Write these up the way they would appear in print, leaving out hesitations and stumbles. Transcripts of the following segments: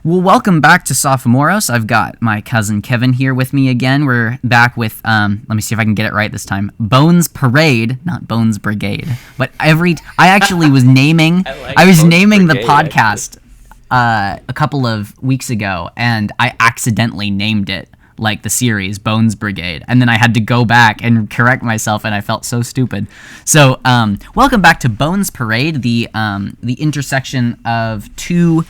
Well, welcome back to Sophomoros. I've got my cousin Kevin here with me again. We're back with, let me see if I can get it right this time, Bones Parade, not Bones Brigade. But I actually was naming, I was naming the podcast a couple of weeks ago, and I accidentally named it like the series Bones Brigade, and then I had to go back and correct myself, and I felt so stupid. So, welcome back to Bones Parade, the intersection of two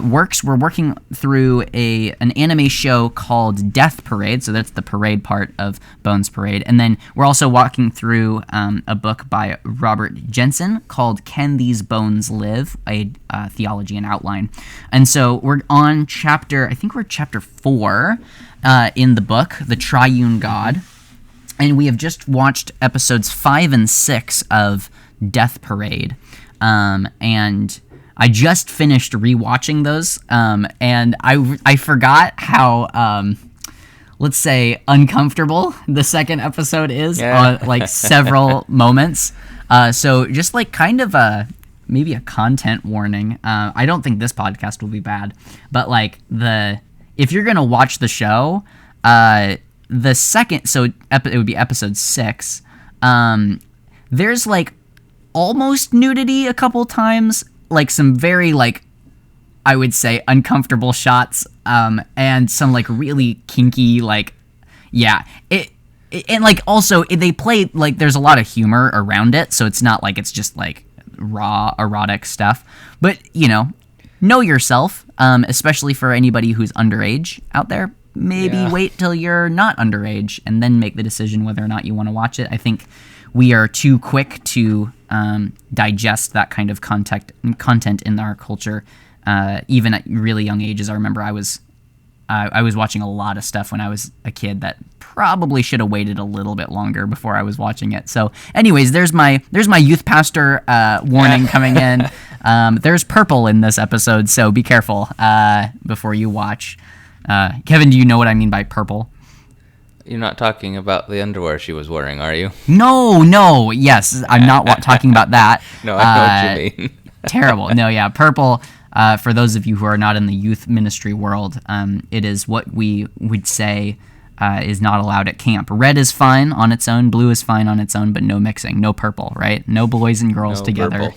works. We're working through an anime show called Death Parade, so that's the parade part of Bones Parade, and then we're also walking through a book by Robert Jensen called Can These Bones Live? A Theology and Outline. And so we're on chapter 4 in the book, The Triune God, and we have just watched episodes 5 and 6 of Death Parade, and I just finished rewatching those, and I forgot how, let's say, uncomfortable the second episode is on, like, several moments. So just, like, kind of maybe a content warning. I don't think this podcast will be bad, but, like, if you're going to watch the show, the second, so it would be episode 6, there's, like, almost nudity a couple times, like some very, like, I would say uncomfortable shots, and some, like, really kinky, like, yeah, and, like, also they play, like, there's a lot of humor around it, so it's not like it's just, like, raw erotic stuff, but, you know yourself, especially for anybody who's underage out there. Maybe wait till you're not underage and then make the decision whether or not you want to watch it. I think we are too quick to digest that kind of content in our culture, even at really young ages. I remember I was watching a lot of stuff when I was a kid that probably should have waited a little bit longer before I was watching it. So, anyways, there's my youth pastor warning coming in. There's purple in this episode, so be careful before you watch. Kevin, do you know what I mean by purple? You're not talking about the underwear she was wearing, are you? No. Yes, I'm not talking about that. No, I know what you mean. Terrible. No, yeah, purple. For those of you who are not in the youth ministry world, it is what we would say is not allowed at camp. Red is fine on its own, blue is fine on its own, but no mixing, no purple, right? No boys and girls together. Purple.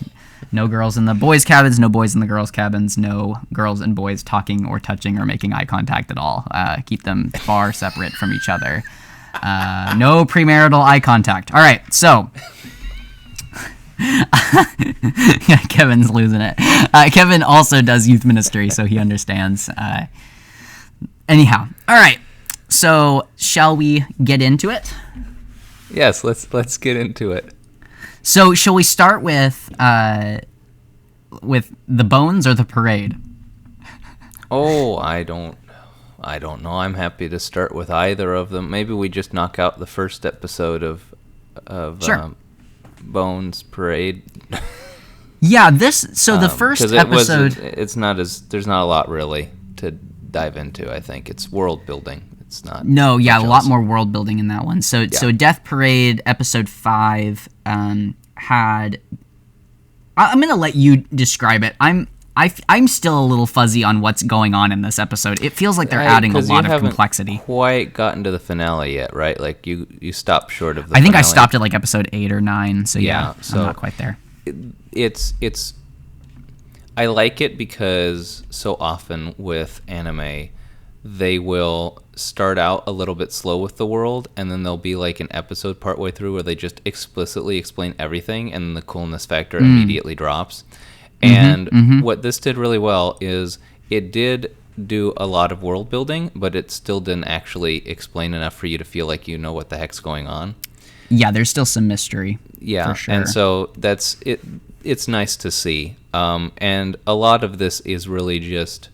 No girls in the boys' cabins, no boys in the girls' cabins, no girls and boys talking or touching or making eye contact at all. Keep them far separate from each other. No premarital eye contact. All right, so... yeah, Kevin's losing it. Kevin also does youth ministry, so he understands. Anyhow, all right, so shall we get into it? Yes, let's get into it. So, shall we start with the Bones or the Parade? Oh, I don't know. I'm happy to start with either of them. Maybe we just knock out the first episode of sure. Bones Parade. Yeah, the first episode. It's not there's not a lot really to dive into. I think it's world building. It's not. No, yeah, a lot more world building in that one. So Death Parade episode 5 had. I'm gonna let you describe it. I'm still a little fuzzy on what's going on in this episode. It feels like they're adding a lot of complexity. Quite gotten to the finale yet, right? Like you stopped short of the. I think finale. I stopped at like episode 8 or 9. So yeah, so I'm not quite there. It's. I like it because so often with anime, they will start out a little bit slow with the world, and then there'll be like an episode partway through where they just explicitly explain everything, and the coolness factor immediately drops. And what this did really well is it did do a lot of world building, but it still didn't actually explain enough for you to feel like you know what the heck's going on. Yeah, there's still some mystery. Yeah, for sure. And so that's it. It's nice to see. And a lot of this is really just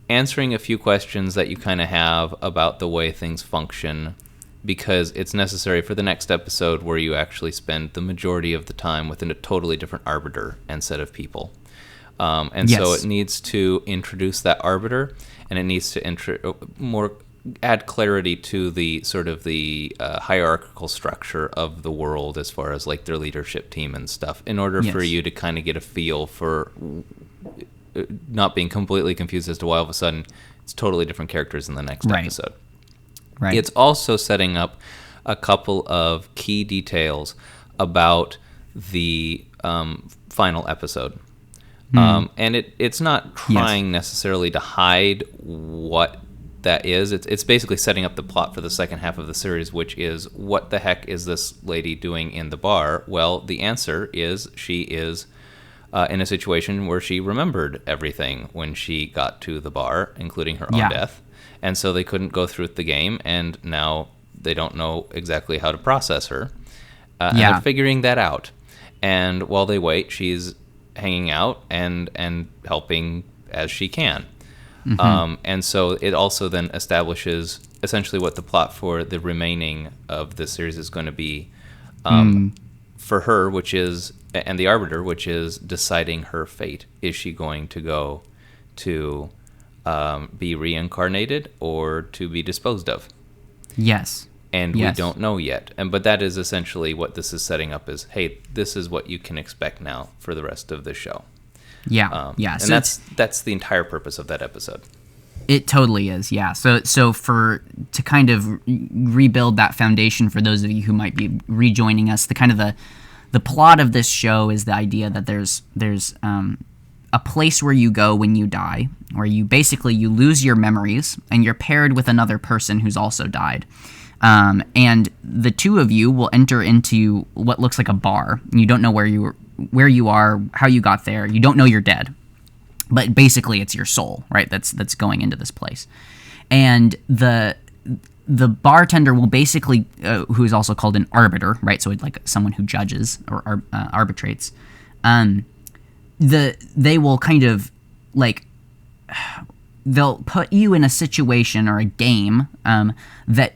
answering a few questions that you kind of have about the way things function, because it's necessary for the next episode where you actually spend the majority of the time within a totally different arbiter and set of people. So it needs to introduce that arbiter, and it needs to add clarity to the sort of the hierarchical structure of the world as far as like their leadership team and stuff, in order for you to kind of get a feel for not being completely confused as to why all of a sudden it's totally different characters in the next episode. Right. It's also setting up a couple of key details about the final episode. And it's not trying necessarily to hide what that is. It's basically setting up the plot for the second half of the series, which is, what the heck is this lady doing in the bar? Well, the answer is she is in a situation where she remembered everything when she got to the bar, including her own death. And so they couldn't go through the game, and now they don't know exactly how to process her. And they're figuring that out. And while they wait, she's hanging out and helping as she can. And so it also then establishes essentially what the plot for the remaining of the series is going to be for her, which is, and the Arbiter, which is deciding her fate. Is she going to go to be reincarnated or to be disposed of? Yes. And we don't know yet. But that is essentially what this is setting up, is, hey, this is what you can expect now for the rest of the show. Yeah. And So that's the entire purpose of that episode. It totally is, yeah. So to kind of rebuild that foundation for those of you who might be rejoining us, the plot of this show is the idea that there's a place where you go when you die, where you lose your memories and you're paired with another person who's also died. And the two of you will enter into what looks like a bar. You don't know where you are, how you got there. You don't know you're dead. But basically it's your soul, right? That's going into this place. And the bartender will basically, who is also called an arbiter, right? So it's like someone who judges or arbitrates. They will kind of like, they'll put you in a situation or a game that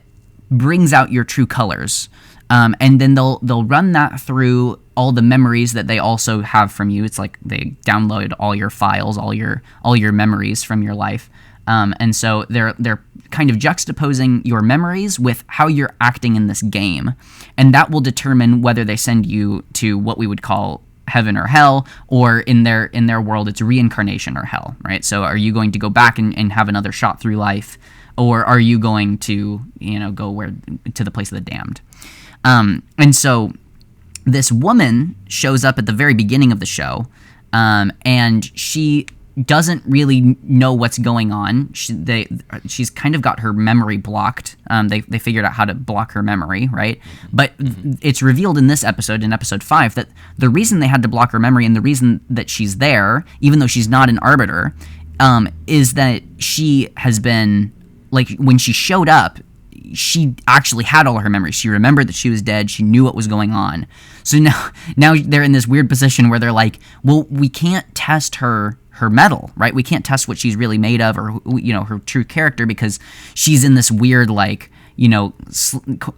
brings out your true colors. And then they'll run that through all the memories that they also have from you. It's like they download all your files, all your memories from your life. And so they're kind of juxtaposing your memories with how you're acting in this game. And that will determine whether they send you to what we would call heaven or hell, or in their world it's reincarnation or hell, right? So are you going to go back and have another shot through life, or are you going to, go to the place of the damned? And so this woman shows up at the very beginning of the show, and she doesn't really know what's going on. She's kind of got her memory blocked. They figured out how to block her memory, right? But it's revealed in this episode, in episode 5, that the reason they had to block her memory and the reason that she's there, even though she's not an arbiter, is that she has been, like, when she showed up, she actually had all her memories. She remembered that she was dead. She knew what was going on. So now they're in this weird position where they're like, well, we can't test her metal, right? We can't test what she's really made of, or her true character, because she's in this weird, like,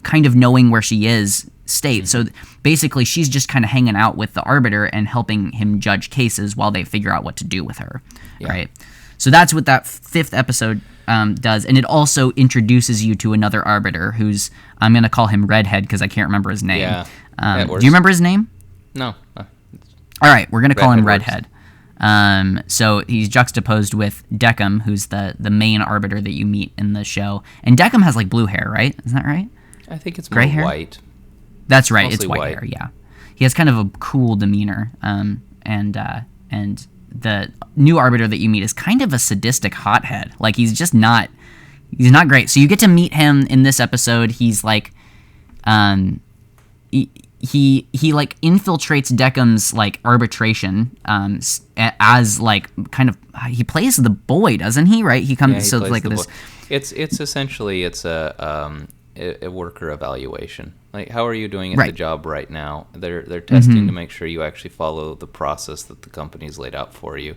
kind of knowing where she is state. So basically she's just kind of hanging out with the arbiter and helping him judge cases while they figure out what to do with her, right? So that's what that 5th episode does. And it also introduces you to another arbiter who's, I'm going to call him Redhead because I can't remember his name. Yeah, do you remember his name? No. All right, we're going to call him Redhead. So he's juxtaposed with Deckham, who's the main arbiter that you meet in the show. And Deckham has like blue hair, right? Isn't that right? I think it's Gray more hair? white. That's right. It's white hair. Yeah, he has kind of a cool demeanor. And the new arbiter that you meet is kind of a sadistic hothead. Like he's not great. So you get to meet him in this episode. He's like, he like infiltrates Deckham's like arbitration as like kind of, he plays the boy, doesn't he? Right? He comes, so it's like this. It's essentially a worker evaluation. Like, how are you doing at the job right now? They're testing to make sure you actually follow the process that the company's laid out for you.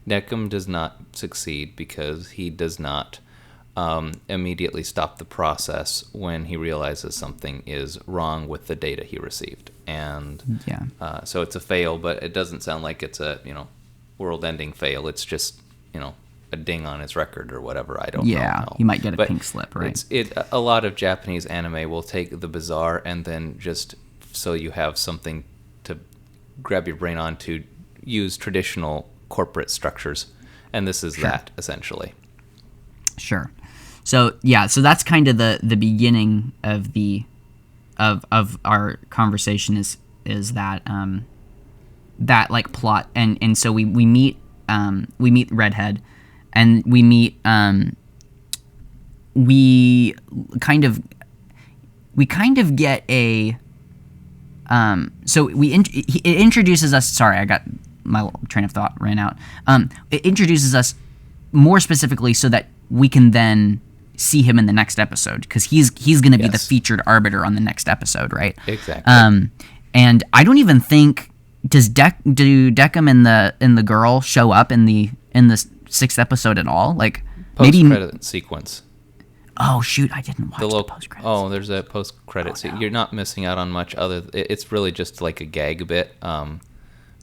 Deckham does not succeed because he does not immediately stop the process when he realizes something is wrong with the data he received. And so it's a fail, but it doesn't sound like it's a world-ending fail. It's just a ding on his record or whatever. I don't know. Yeah, you might get a pink slip, right? A lot of Japanese anime will take the bizarre and then just so you have something to grab your brain on to use traditional corporate structures, and this is that essentially. Sure. So so that's kind of the beginning of of our conversation is that that like plot, and so we meet Redhead, and we meet we kind of get a so it introduces us. Sorry, I got my train of thought ran out. It introduces us more specifically so that we can then see him in the next episode, because he's going to be the featured arbiter on the next episode, right? Exactly. And I don't even think do Deckham and the girl show up in the 6th episode at all? Like post-credit sequence. Oh shoot! I didn't watch the post-credits. Oh, there's a post-credit sequence. You're not missing out on much other. It's really just like a gag bit. But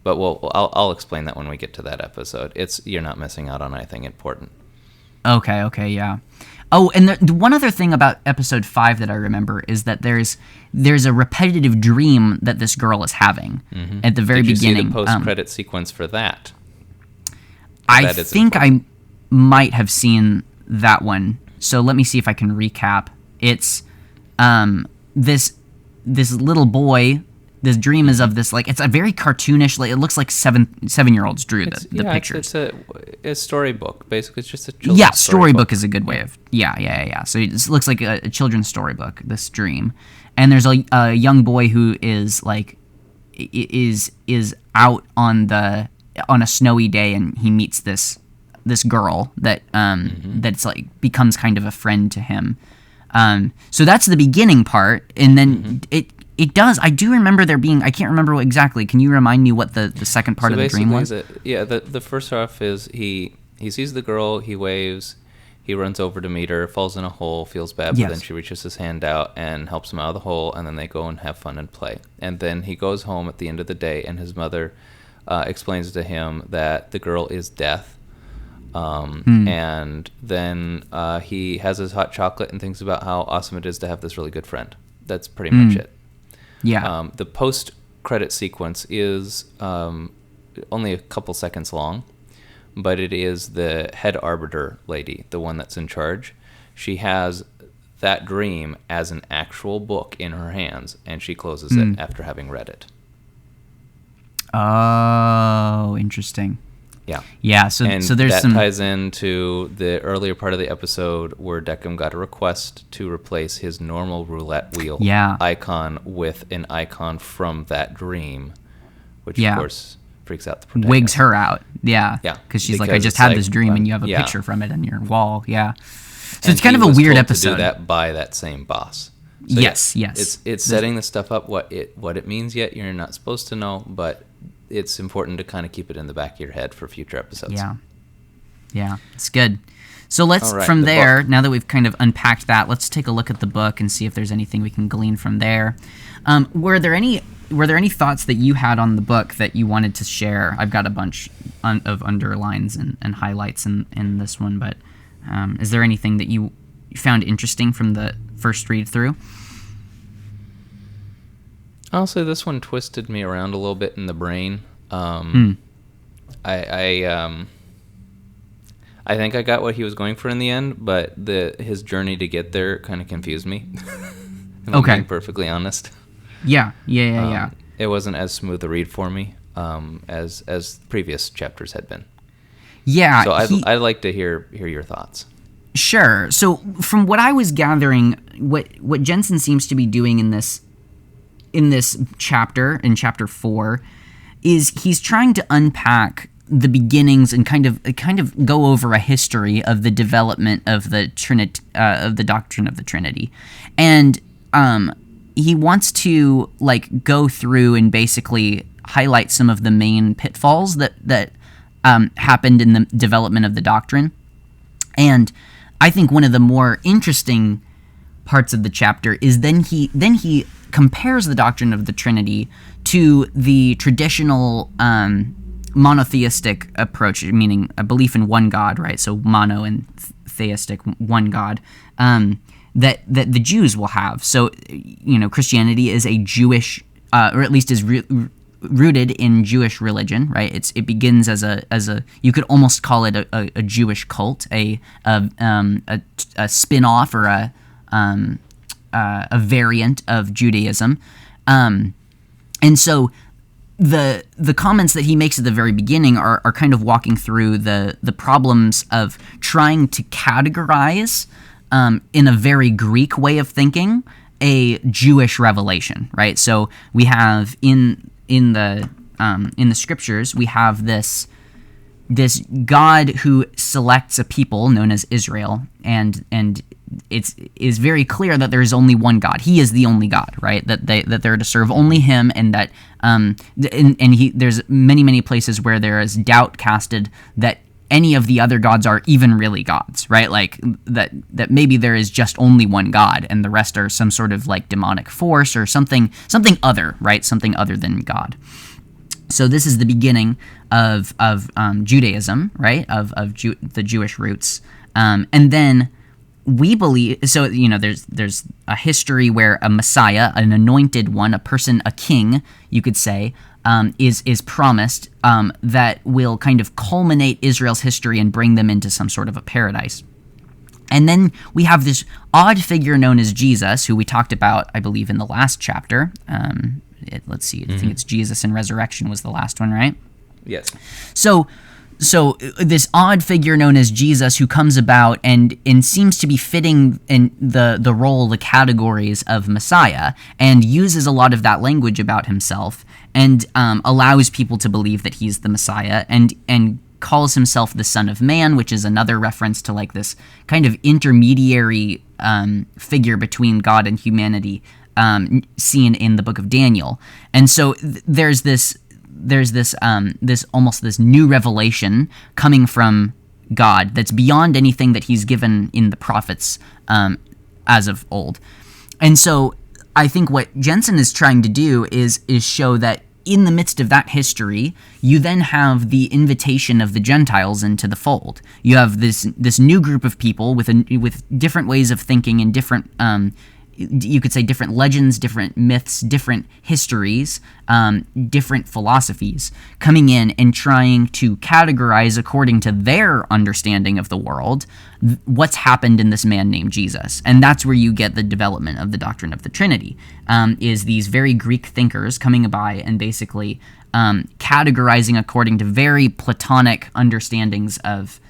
I'll explain that when we get to that episode. You're not missing out on anything important. Okay, yeah. Oh, and the one other thing about episode 5 that I remember is that there's a repetitive dream that this girl is having at the very beginning. Did you see the post-credit sequence for that? I think I might have seen that one. So let me see if I can recap. It's this little boy. This dream is of this, like, it's a very cartoonish, like, it looks like 7-year-olds drew the pictures. It's a storybook, basically. It's just a children's storybook is a good way of, So it looks like a children's storybook, this dream. And there's a young boy who is, like, is out on a snowy day, and he meets this girl that that's, like, becomes kind of a friend to him. So that's the beginning part, and then It does. I do remember there being... I can't remember exactly. Can you remind me what the second part of the dream was? The first off is he sees the girl, he waves, he runs over to meet her, falls in a hole, feels bad, but then she reaches his hand out and helps him out of the hole, and then they go and have fun and play. And then he goes home at the end of the day, and his mother explains to him that the girl is death. And then he has his hot chocolate and thinks about how awesome it is to have this really good friend. That's pretty much it. Yeah. The post-credit sequence is only a couple seconds long, but it is the head arbiter lady, the one that's in charge. She has that dream as an actual book in her hands, and she closes it after having read it. Oh, interesting. Yeah. Yeah, so there's that some... ties into the earlier part of the episode where Deckham got a request to replace his normal roulette wheel icon with an icon from that dream, which of course freaks out the protagonist. Wigs her out. Yeah. Yeah. Because she's like, I just had this dream, and you have a picture from it on your wall. Yeah. So it's kind of a weird episode. To do that by that same boss. So yes. It's setting the stuff up, what it means yet you're not supposed to know, but it's important to kind of keep it in the back of your head for future episodes. Yeah, it's good. So let's, from there, now that we've kind of unpacked that, let's take a look at the book and see if there's anything we can glean from there. Were there any thoughts that you had on the book that you wanted to share? I've got a bunch of underlines and highlights in this one, but is there anything that you found interesting from the first read through? Honestly, this one twisted me around a little bit in the brain. I think I got what he was going for in the end, but his journey to get there kind of confused me. If I'm being perfectly honest. Yeah. It wasn't as smooth a read for me as previous chapters had been. Yeah. So I'd like to hear your thoughts. Sure. So from what I was gathering, what Jensen seems to be doing in this chapter, in chapter 4, is he's trying to unpack the beginnings and kind of go over a history of the development of the of the doctrine of the Trinity, and he wants to go through and basically highlight some of the main pitfalls that happened in the development of the doctrine. And I think one of the more interesting parts of the chapter is then he compares the doctrine of the Trinity to the traditional monotheistic approach, meaning a belief in one God, right? So mono and theistic, one God, that the Jews will have. So, Christianity is a Jewish, or at least is rooted in Jewish religion, right? It begins as a you could almost call it a Jewish cult, a spin-off or a variant of Judaism, and so the comments that he makes at the very beginning are kind of walking through the problems of trying to categorize in a very Greek way of thinking a Jewish revelation, right? So we have in the scriptures we have this God who selects a people known as Israel, and it is very clear that there is only one God. He is the only God, right? That they're to serve only Him, and that there's many places where there is doubt casted that any of the other gods are even really gods, right? Like that maybe there is just only one God, and the rest are some sort of like demonic force or something other, right? Something other than God. So this is the beginning of Judaism, right? Of the Jewish roots, and then we believe. So there's a history where a Messiah, an anointed one, a person, a king, you could say, is promised that will kind of culminate Israel's history and bring them into some sort of a paradise. And then we have this odd figure known as Jesus, who we talked about, I believe, in the last chapter. Let's see, I think it's Jesus and Resurrection was the last one, right? Yes. So this odd figure known as Jesus, who comes about and seems to be fitting in the role, the categories of Messiah, and uses a lot of that language about himself, and allows people to believe that he's the Messiah, and calls himself the Son of Man, which is another reference to like this kind of intermediary figure between God and humanity, seen in the book of Daniel. And so there's this almost this new revelation coming from God that's beyond anything that he's given in the prophets as of old. And so I think what Jensen is trying to do is show that in the midst of that history, you then have the invitation of the Gentiles into the fold. You have this new group of people with different ways of thinking and different you could say different legends, different myths, different histories, different philosophies coming in and trying to categorize according to their understanding of the world what's happened in this man named Jesus. And that's where you get the development of the doctrine of the Trinity, is these very Greek thinkers coming by and basically categorizing according to very Platonic understandings of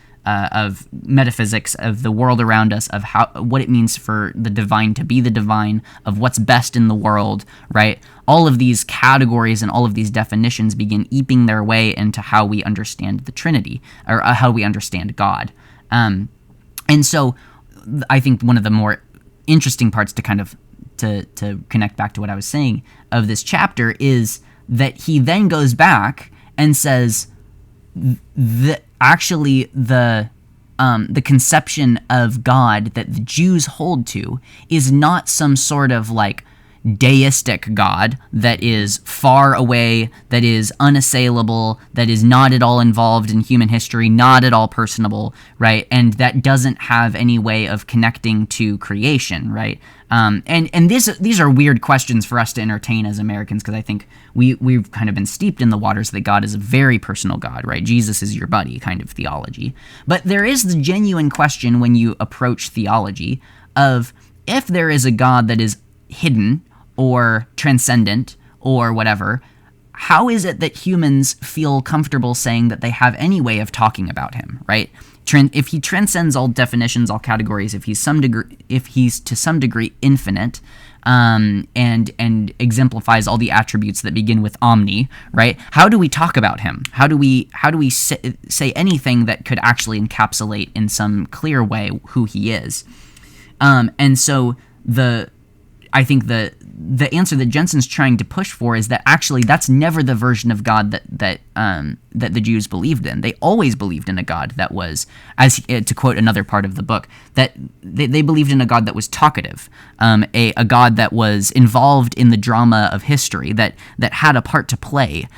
metaphysics, of the world around us, of what it means for the divine to be the divine, of what's best in the world, right? All of these categories and all of these definitions begin eeping their way into how we understand the Trinity, or how we understand God. And so I think one of the more interesting parts to kind of to connect back to what I was saying of this chapter is that he then goes back and says actually the conception of God that the Jews hold to is not some sort of like deistic God that is far away, that is unassailable, that is not at all involved in human history, not at all personable, right? And that doesn't have any way of connecting to creation, right? And these are weird questions for us to entertain as Americans, because I think we've kind of been steeped in the waters that God is a very personal God, right? Jesus is your buddy kind of theology. But there is the genuine question when you approach theology of if there is a God that is hidden or transcendent or whatever, how is it that humans feel comfortable saying that they have any way of talking about him, right? If he transcends all definitions, all categories, if he's to some degree infinite, and exemplifies all the attributes that begin with omni, right? How do we talk about him? How do we say anything that could actually encapsulate in some clear way who he is? And so I think the answer that Jensen's trying to push for is that actually that's never the version of God that the Jews believed in. They always believed in a God that was, to quote another part of the book, that they believed in a God that was talkative, a God that was involved in the drama of history, that had a part to play.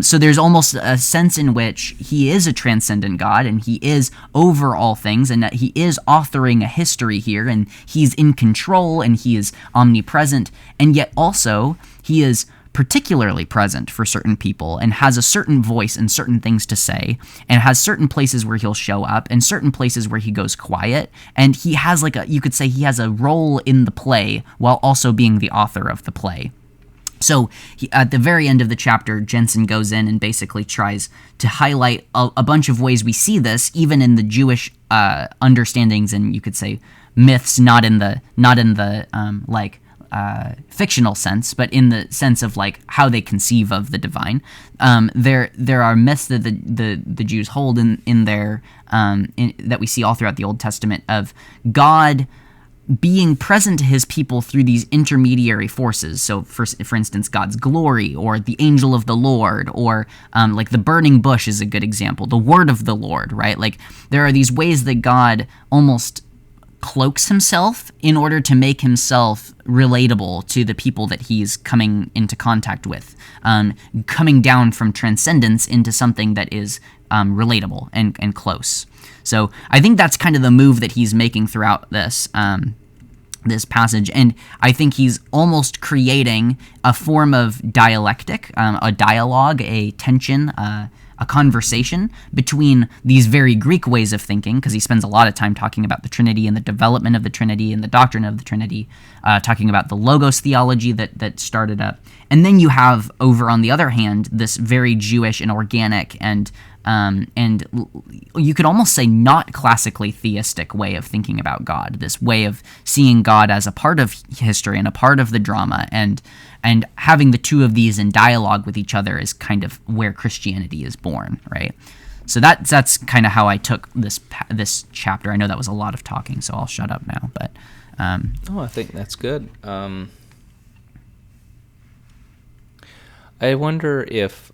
So there's almost a sense in which he is a transcendent God, and he is over all things, and that he is authoring a history here, and he's in control, and he is omnipresent, and yet also he is particularly present for certain people and has a certain voice and certain things to say, and has certain places where he'll show up and certain places where he goes quiet, and he has you could say he has a role in the play while also being the author of the play. So at the very end of the chapter, Jensen goes in and basically tries to highlight a bunch of ways we see this, even in the Jewish understandings and, you could say, myths, not in the fictional sense, but in the sense of like how they conceive of the divine. There are myths that the Jews hold in their that we see all throughout the Old Testament of God being present to his people through these intermediary forces. So for instance, God's glory, or the angel of the Lord, or like the burning bush is a good example, the word of the Lord, right? Like there are these ways that God almost cloaks himself in order to make himself relatable to the people that he's coming into contact with, coming down from transcendence into something that is relatable and close. So I think that's kind of the move that he's making throughout this this passage, and I think he's almost creating a form of dialectic, a dialogue, a tension, a conversation between these very Greek ways of thinking, because he spends a lot of time talking about the Trinity and the development of the Trinity and the doctrine of the Trinity, talking about the Logos theology that started up. And then you have, over on the other hand, this very Jewish and organic and you could almost say not classically theistic way of thinking about God, this way of seeing God as a part of history and a part of the drama, and having the two of these in dialogue with each other is kind of where Christianity is born, right? So that's kind of how I took this chapter. I know that was a lot of talking, so I'll shut up now. But I think that's good. I wonder if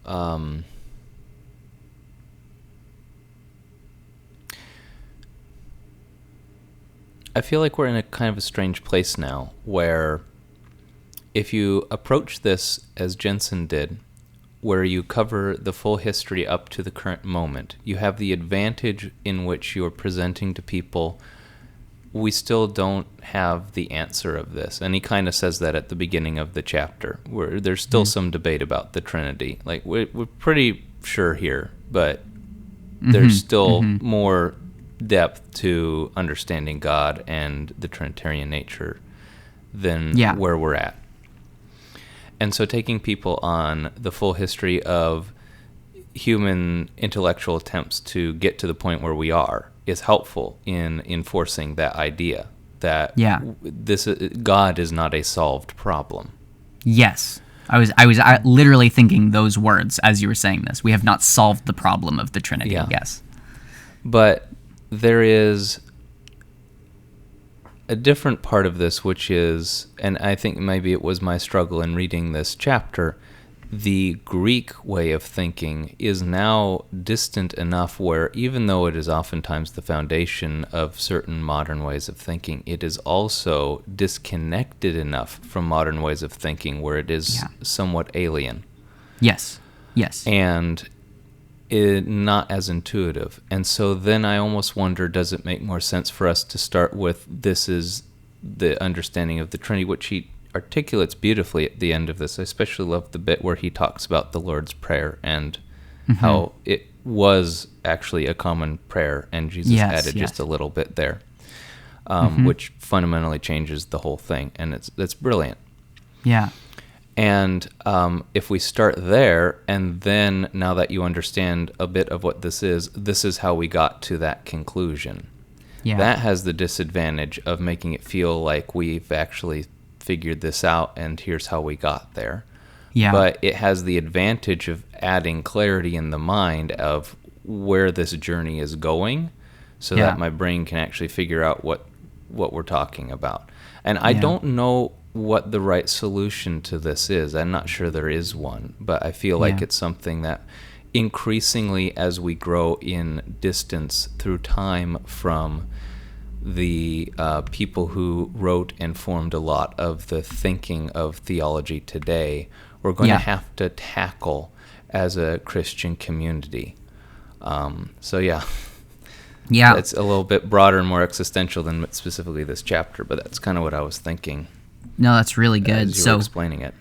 I feel like we're in a kind of a strange place now, where if you approach this as Jensen did, where you cover the full history up to the current moment, you have the advantage in which you're presenting to people, we still don't have the answer of this. And he kind of says that at the beginning of the chapter, where there's still some debate about the Trinity. Like, we're pretty sure here, but there's still more depth to understanding God and the Trinitarian nature than where we're at. And so taking people on the full history of human intellectual attempts to get to the point where we are is helpful in enforcing that idea that God is not a solved problem. Yes. I was literally thinking those words as you were saying this. We have not solved the problem of the Trinity. Yeah. Yes. But there is a different part of this, which is, and I think maybe it was my struggle in reading this chapter, the Greek way of thinking is now distant enough where, even though it is oftentimes the foundation of certain modern ways of thinking, it is also disconnected enough from modern ways of thinking where it is somewhat alien. Yes. And not as intuitive. And so then I almost wonder, does it make more sense for us to start with, this is the understanding of the Trinity, which he articulates beautifully at the end of this. I especially love the bit where he talks about the Lord's Prayer and how it was actually a common prayer, and Jesus added just a little bit there, which fundamentally changes the whole thing, and that's brilliant. Yeah. And if we start there, and then now that you understand a bit of what this is how we got to that conclusion. Yeah. That has the disadvantage of making it feel like we've actually figured this out and here's how we got there. Yeah. But it has the advantage of adding clarity in the mind of where this journey is going, so that my brain can actually figure out what we're talking about. And I don't know what the right solution to this is. I'm not sure there is one, but I feel like it's something that increasingly, as we grow in distance through time from the people who wrote and formed a lot of the thinking of theology today, we're going to have to tackle as a Christian community. It's a little bit broader and more existential than specifically this chapter, but that's kind of what I was thinking. No, that's really good. As you were explaining it.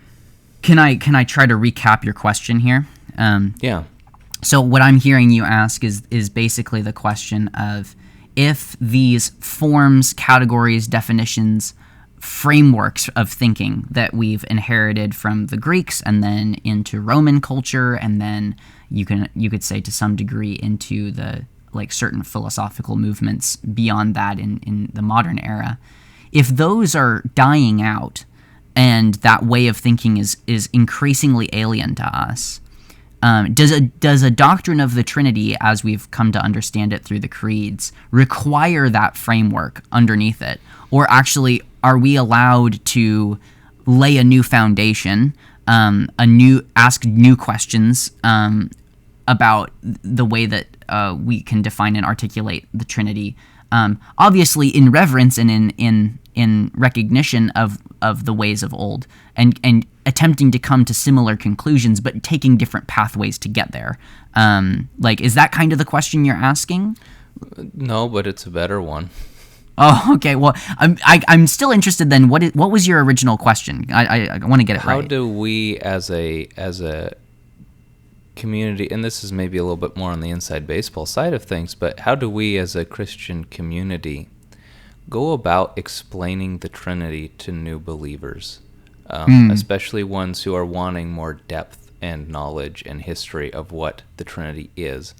Can I try to recap your question here? Yeah. So what I'm hearing you ask is basically the question of if these forms, categories, definitions, frameworks of thinking that we've inherited from the Greeks and then into Roman culture, and then you could say to some degree into the like certain philosophical movements beyond that in the modern era, if those are dying out and that way of thinking is increasingly alien to us, does a doctrine of the Trinity, as we've come to understand it through the creeds, require that framework underneath it? Or actually, are we allowed to lay a new foundation, ask new questions about the way that we can define and articulate the Trinity? Obviously, in reverence and in recognition of the ways of old, and attempting to come to similar conclusions, but taking different pathways to get there. Is that kind of the question you're asking? No, but it's a better one. Oh, okay. Well, I'm still interested. Then, what was your original question? I want to get it right. How do we, as a community, and this is maybe a little bit more on the inside baseball side of things, but how do we, as a Christian community, go about explaining the Trinity to new believers, especially ones who are wanting more depth and knowledge and history of what the Trinity is?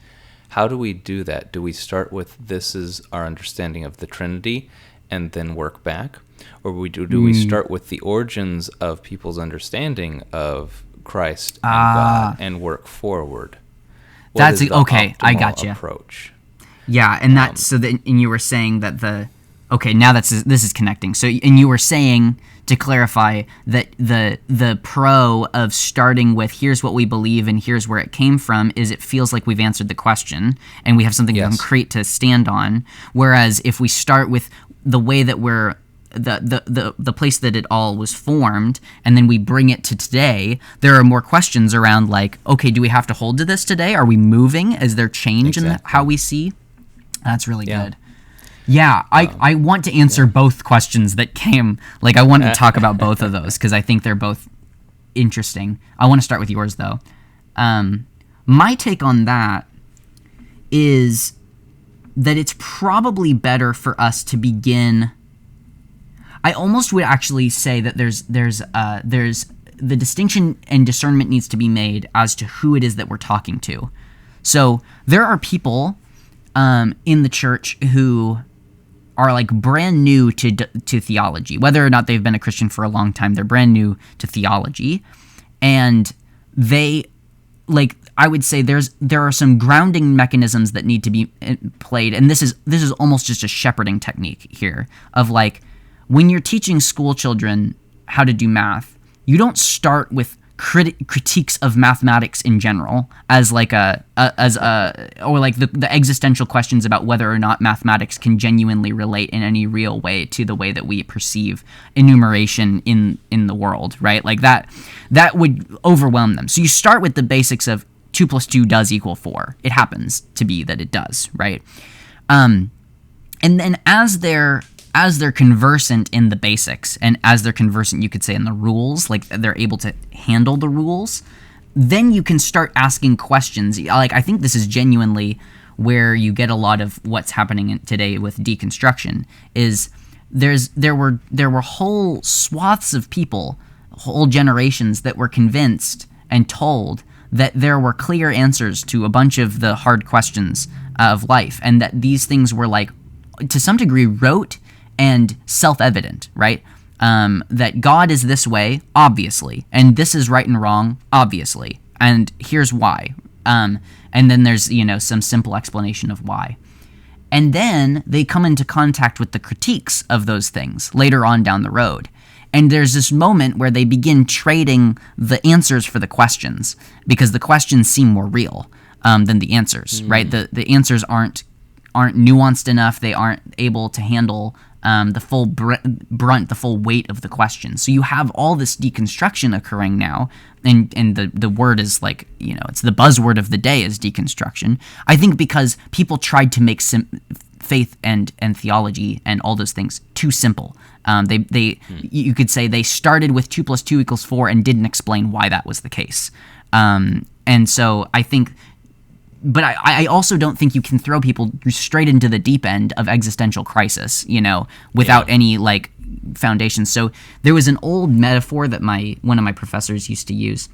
How do we do that? Do we start with this is our understanding of the Trinity and then work back? Or do we start with the origins of people's understanding of Christ and God and work forward? That's okay. I got you. Approach. Yeah, and and you were saying that now this is connecting. So, and you were saying, to clarify, that the pro of starting with here's what we believe and here's where it came from is it feels like we've answered the question and we have something concrete to stand on. Whereas if we start with the way that we're the place that it all was formed, and then we bring it to today, there are more questions around like, okay, do we have to hold to this today? Are we moving? Is there change in how we see? That's really good. Yeah, I want to answer both questions that came. Like, I want to talk about both of those because I think they're both interesting. I want to start with yours, though. My take on that is that it's probably better for us to begin. I almost would actually say that there's the distinction and discernment needs to be made as to who it is that we're talking to. So there are people in the church who are like brand new to theology, whether or not they've been a Christian for a long time. They're brand new to theology, and they, like, I would say there are some grounding mechanisms that need to be played, and this is almost just a shepherding technique here of like when you're teaching school children how to do math, you don't start with critiques of mathematics in general as like the existential questions about whether or not mathematics can genuinely relate in any real way to the way that we perceive enumeration in the world, right? Like that would overwhelm them. So you start with the basics of 2 + 2 does equal 4. It happens to be that it does, right? And then as they're conversant in the basics, and as they're conversant, you could say, in the rules, like they're able to handle the rules, then you can start asking questions. Like, I think this is genuinely where you get a lot of what's happening today with deconstruction, is there were whole swaths of people, whole generations that were convinced and told that there were clear answers to a bunch of the hard questions of life, and that these things were, like, to some degree, rote and self-evident, right? That God is this way, obviously, and this is right and wrong, obviously, and here's why. And then there's, some simple explanation of why. And then they come into contact with the critiques of those things later on down the road. And there's this moment where they begin trading the answers for the questions, because the questions seem more real than the answers, right? The answers aren't nuanced enough. They aren't able to handle the full brunt, the full weight of the question. So you have all this deconstruction occurring now, and the word is like, it's the buzzword of the day is deconstruction. I think because people tried to make faith and theology and all those things too simple. You could say they started with 2 + 2 = 4 and didn't explain why that was the case. And so I think, but I also don't think you can throw people straight into the deep end of existential crisis, without any like foundation. So there was an old metaphor that one of my professors used to use,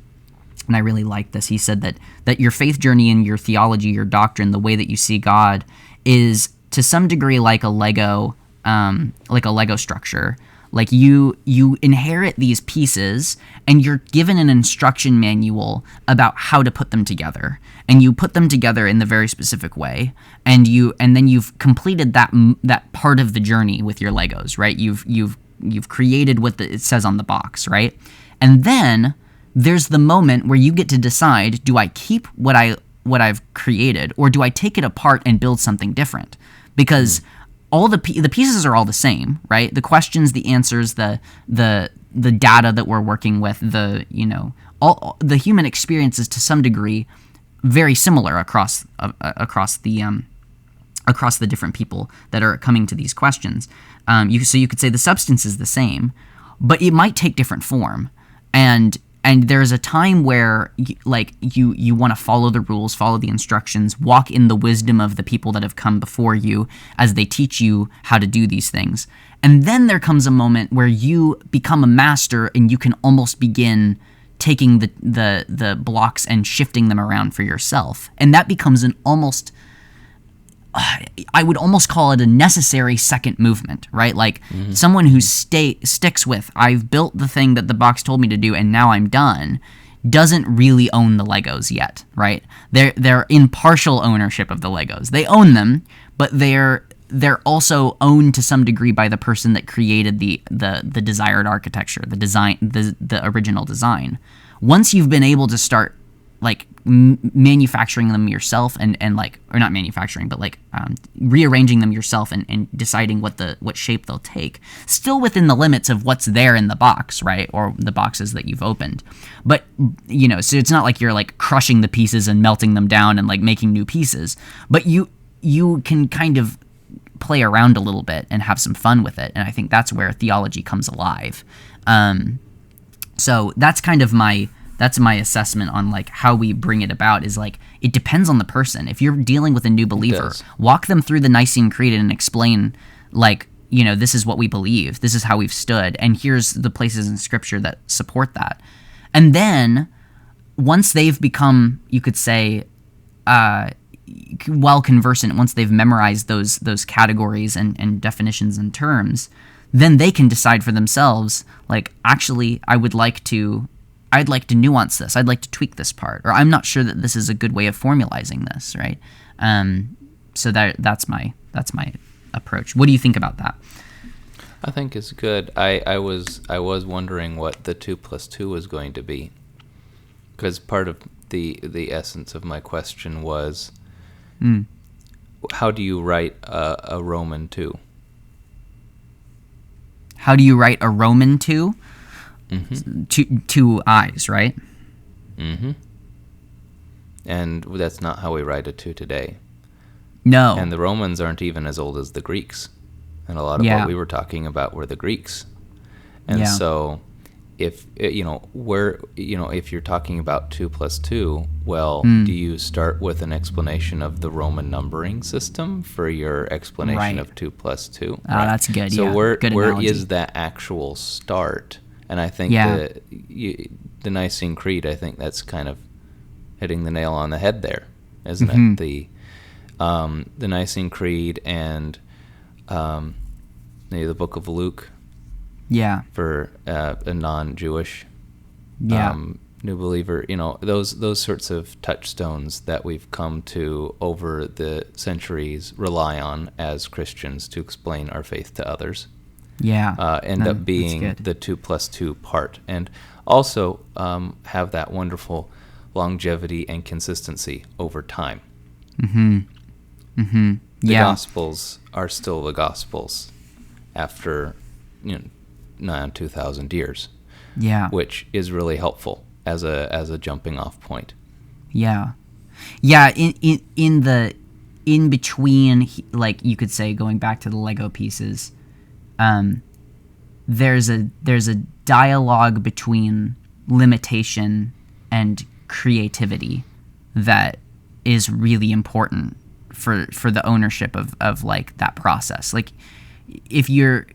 and I really liked this. He said that your faith journey and your theology, your doctrine, the way that you see God, is to some degree like a Lego structure. Like you inherit these pieces and you're given an instruction manual about how to put them together, and you put them together in the very specific way, and then you've completed that part of the journey with your Legos, right? You've created what it says on the box, right? And then there's the moment where you get to decide, do I keep what I've created, or do I take it apart and build something different? Because all the pieces are all the same, right? The questions, the answers, the data that we're working with, all the human experience is to some degree very similar across the different people that are coming to these questions. So you could say the substance is the same, but it might take different form, and there's a time where you want to follow the rules, follow the instructions, walk in the wisdom of the people that have come before you as they teach you how to do these things. And then there comes a moment where you become a master and you can almost begin taking the blocks and shifting them around for yourself. And that becomes an almost, I would almost call it a necessary second movement, right? Like someone who sticks with, I've built the thing that the box told me to do and now I'm done, doesn't really own the Legos yet, right? They're in partial ownership of the Legos. They own them, but they're also owned to some degree by the person that created the desired architecture, the design, the original design. Once you've been able to start like manufacturing them yourself and like, or not manufacturing, but like rearranging them yourself and deciding what shape they'll take, still within the limits of what's there in the box, right? Or the boxes that you've opened. But, so it's not like you're like crushing the pieces and melting them down and like making new pieces, but you can kind of play around a little bit and have some fun with it. And I think that's where theology comes alive. So that's kind of my assessment on like how we bring it about, is like it depends on the person. If you're dealing with a new believer, walk them through the Nicene Creed and explain like, this is what we believe, this is how we've stood, and here's the places in Scripture that support that. And then once they've become, you could say, well conversant, once they've memorized those categories and definitions and terms, then they can decide for themselves, like, actually, I'd like to nuance this. I'd like to tweak this part, or I'm not sure that this is a good way of formalizing this, right? So that's my approach. What do you think about that? I think it's good. I was wondering what the 2 + 2 was going to be, because part of the essence of my question was, how do you write a Roman 2? How do you write a Roman 2? Mm-hmm. Two eyes, right? Mm-hmm. And that's not how we write a 2 today. No. And the Romans aren't even as old as the Greeks. And a lot of what we were talking about were the Greeks. And so if if you're talking about 2 + 2, well, do you start with an explanation of the Roman numbering system for your explanation of 2 + 2? Oh, right. That's good. So where analogy. is that actual start? And I think the Nicene Creed, I think that's kind of hitting the nail on the head there, isn't it? The Nicene Creed and the Book of Luke. Yeah. For a non-Jewish new believer, those sorts of touchstones that we've come to over the centuries rely on as Christians to explain our faith to others. End up being the 2 + 2 part, and also have that wonderful longevity and consistency over time. The Gospels are still the Gospels after 2,000 years. Which is really helpful as a jumping off point. In in between, like you could say, going back to the Lego pieces, there's a dialogue between limitation and creativity that is really important for the ownership of like that process. Like if you're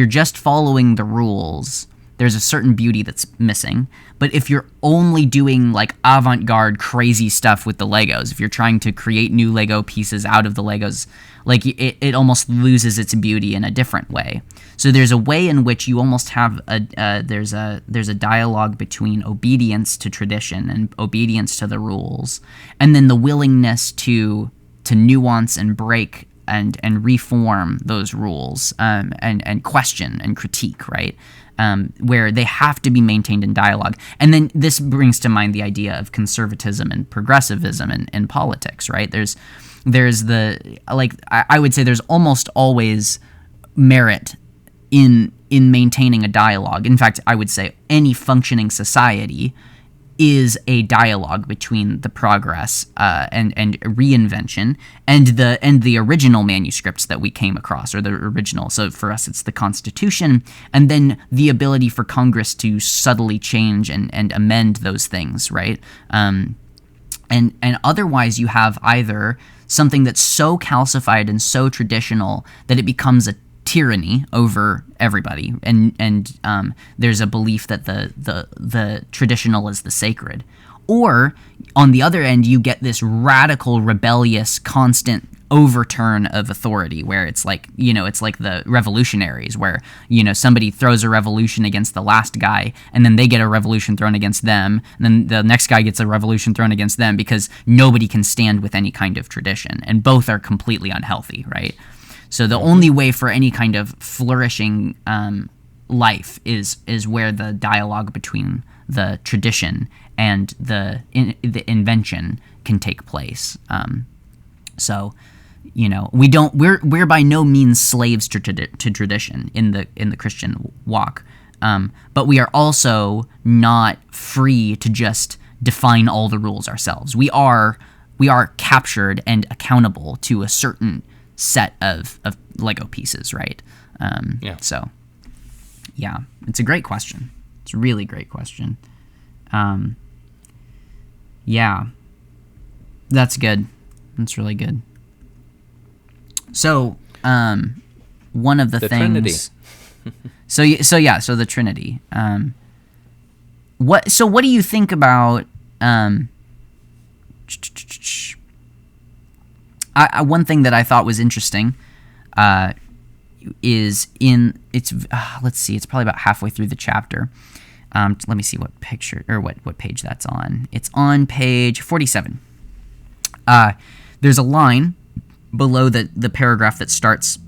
just following the rules, there's a certain beauty that's missing. But if you're only doing like avant-garde crazy stuff with the Legos, if you're trying to create new Lego pieces out of the Legos, like it almost loses its beauty in a different way. So there's a way in which you almost have there's a dialogue between obedience to tradition and obedience to the rules, and then the willingness to nuance and break and reform those rules, and question and critique, right? Where they have to be maintained in dialogue. And then this brings to mind the idea of conservatism and progressivism in politics, right? There's the, like, I would say there's almost always merit in maintaining a dialogue. In fact, I would say any functioning society is a dialogue between the progress and reinvention and the original manuscripts that we came across, or the original. So for us, it's the Constitution, and then the ability for Congress to subtly change and amend those things, right? And otherwise, you have either something that's so calcified and so traditional that it becomes a tyranny over everybody, and there's a belief that the traditional is the sacred. Or on the other end, you get this radical, rebellious, constant overturn of authority, where it's like, it's like the revolutionaries, where, somebody throws a revolution against the last guy, and then they get a revolution thrown against them, and then the next guy gets a revolution thrown against them, because nobody can stand with any kind of tradition, and both are completely unhealthy, right? So the only way for any kind of flourishing life is where the dialogue between the tradition and the invention can take place. So, we're by no means slaves to tradition in the Christian walk, but we are also not free to just define all the rules ourselves. We are captured and accountable to a certain set of Lego pieces, right? So, yeah, it's a great question. It's a really great question. Yeah, that's good. That's really good. So, one of the things. Trinity. so the Trinity. What do you think about? One thing that I thought was interesting is let's see, it's probably about halfway through the chapter. Let me see what picture or what page that's on. It's on page 47. There's a line below the paragraph that starts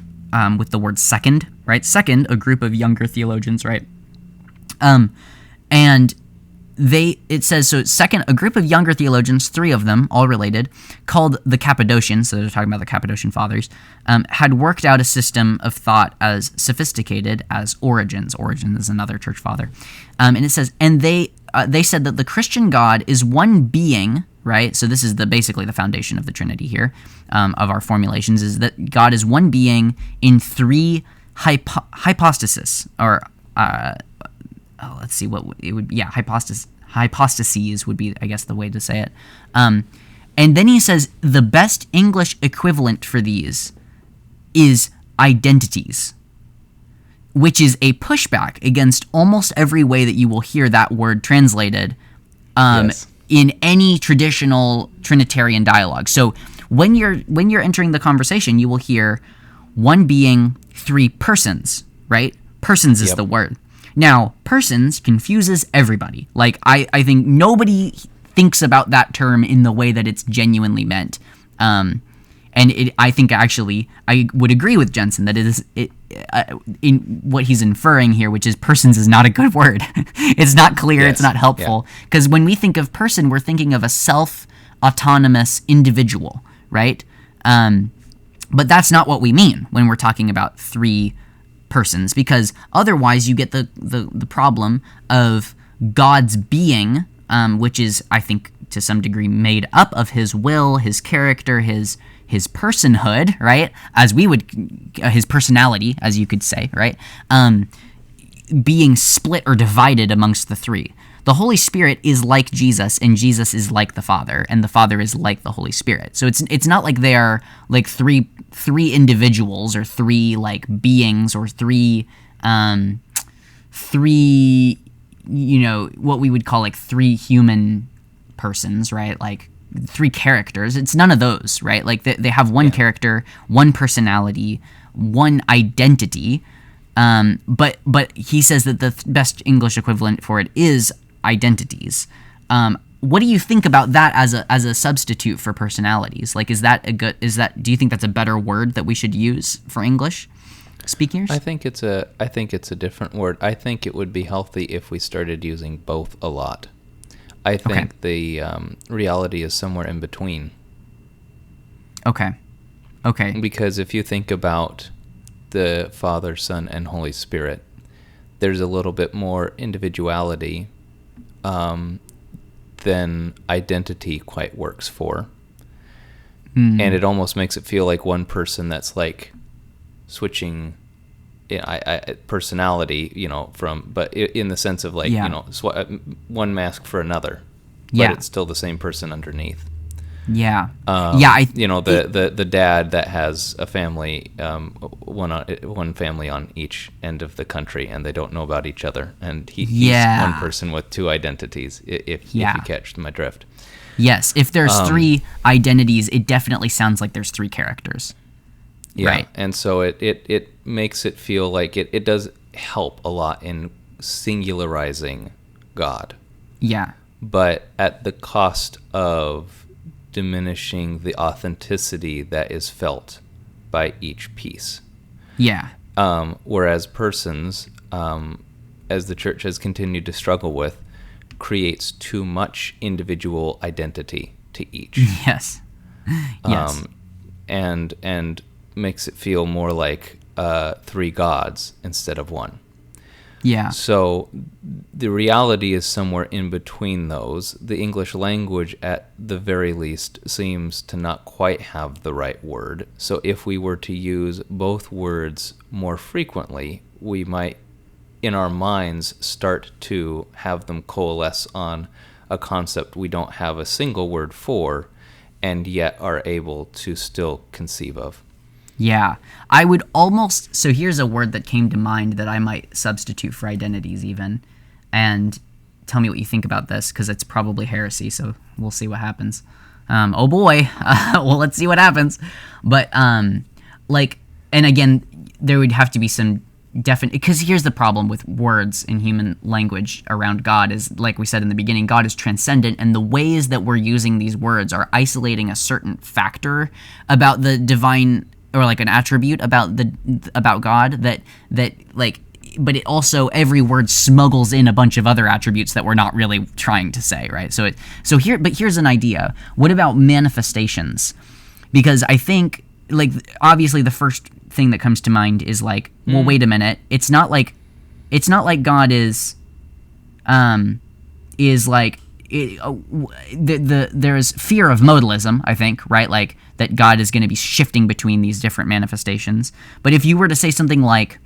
with the word second, right? Second, a group of younger theologians, right? And it says, so second, a group of younger theologians, 3 of them, all related, called the Cappadocians, so they're talking about the Cappadocian Fathers, had worked out a system of thought as sophisticated as Origen's. Origen is another church father. And it says, and they said that the Christian God is one being, right? So this is basically the foundation of the Trinity here, of our formulations, is that God is one being in 3 hypostasis, or let's see what it would be. Yeah, hypostases would be, I guess, the way to say it. And then he says the best English equivalent for these is identities, which is a pushback against almost every way that you will hear that word translated in any traditional Trinitarian dialogue. So when you're entering the conversation, you will hear one being, 3 persons, right? Persons is the word. Now, persons confuses everybody. Like, I think nobody thinks about that term in the way that it's genuinely meant. I think, actually, I would agree with Jensen that in what he's inferring here, which is persons is not a good word. It's not clear, it's not helpful. Because when we think of person, we're thinking of a self-autonomous individual, right? But that's not what we mean when we're talking about 3 persons, because otherwise you get the problem of God's being, which is, I think, to some degree made up of his will, his character, his his personhood, right, as we would, his personality, as you could say, right, being split or divided amongst the three. The Holy Spirit is like Jesus, and Jesus is like the Father, and the Father is like the Holy Spirit. So it's not like they are like three individuals or three like beings or three what we would call like three human persons, right? Like three characters. It's none of those, right? Like they have one character, one personality, one identity. But he says that the best English equivalent for it is identities. What do you think about that as a substitute for personalities? Like, do you think that's a better word that we should use for English speakers? I think it's a different word. I think it would be healthy if we started using both a lot. I think the reality is somewhere in between. Okay. Because if you think about the Father, Son, and Holy Spirit, there's a little bit more individuality than identity quite works for. And it almost makes it feel like one person that's like switching personality, but in the sense of like, one mask for another, but it's still the same person underneath. Yeah. The dad that has a family, one family on each end of the country, and they don't know about each other, and he's one person with two identities. If you catch my drift. Yes. If there's three identities, it definitely sounds like there's three characters. Yeah. Right. And so it makes it feel like it does help a lot in singularizing God. Yeah. But at the cost of diminishing the authenticity that is felt by each piece. Yeah. Whereas persons, as the church has continued to struggle with, creates too much individual identity to each. Yes. Yes. And makes it feel more like three gods instead of one. Yeah. So the reality is somewhere in between those. The English language, at the very least, seems to not quite have the right word. So if we were to use both words more frequently, we might, in our minds, start to have them coalesce on a concept we don't have a single word for, and yet are able to still conceive of. Yeah, I would almost... So here's a word that came to mind that I might substitute for identities even. And tell me what you think about this, because it's probably heresy, so we'll see what happens. Oh boy, well, let's see what happens. But, and again, there would have to be some definite... Because here's the problem with words in human language around God is, like we said in the beginning, God is transcendent, and the ways that we're using these words are isolating a certain factor about the divine... or like an attribute about God that like, but it also, every word smuggles in a bunch of other attributes that we're not really trying to say, right? But here's an idea. What about manifestations? Because I think, like, obviously the first thing that comes to mind is like, well, wait a minute. It's not like God is like, there's fear of modalism, I think, right? Like that God is going to be shifting between these different manifestations. But if you were to say something like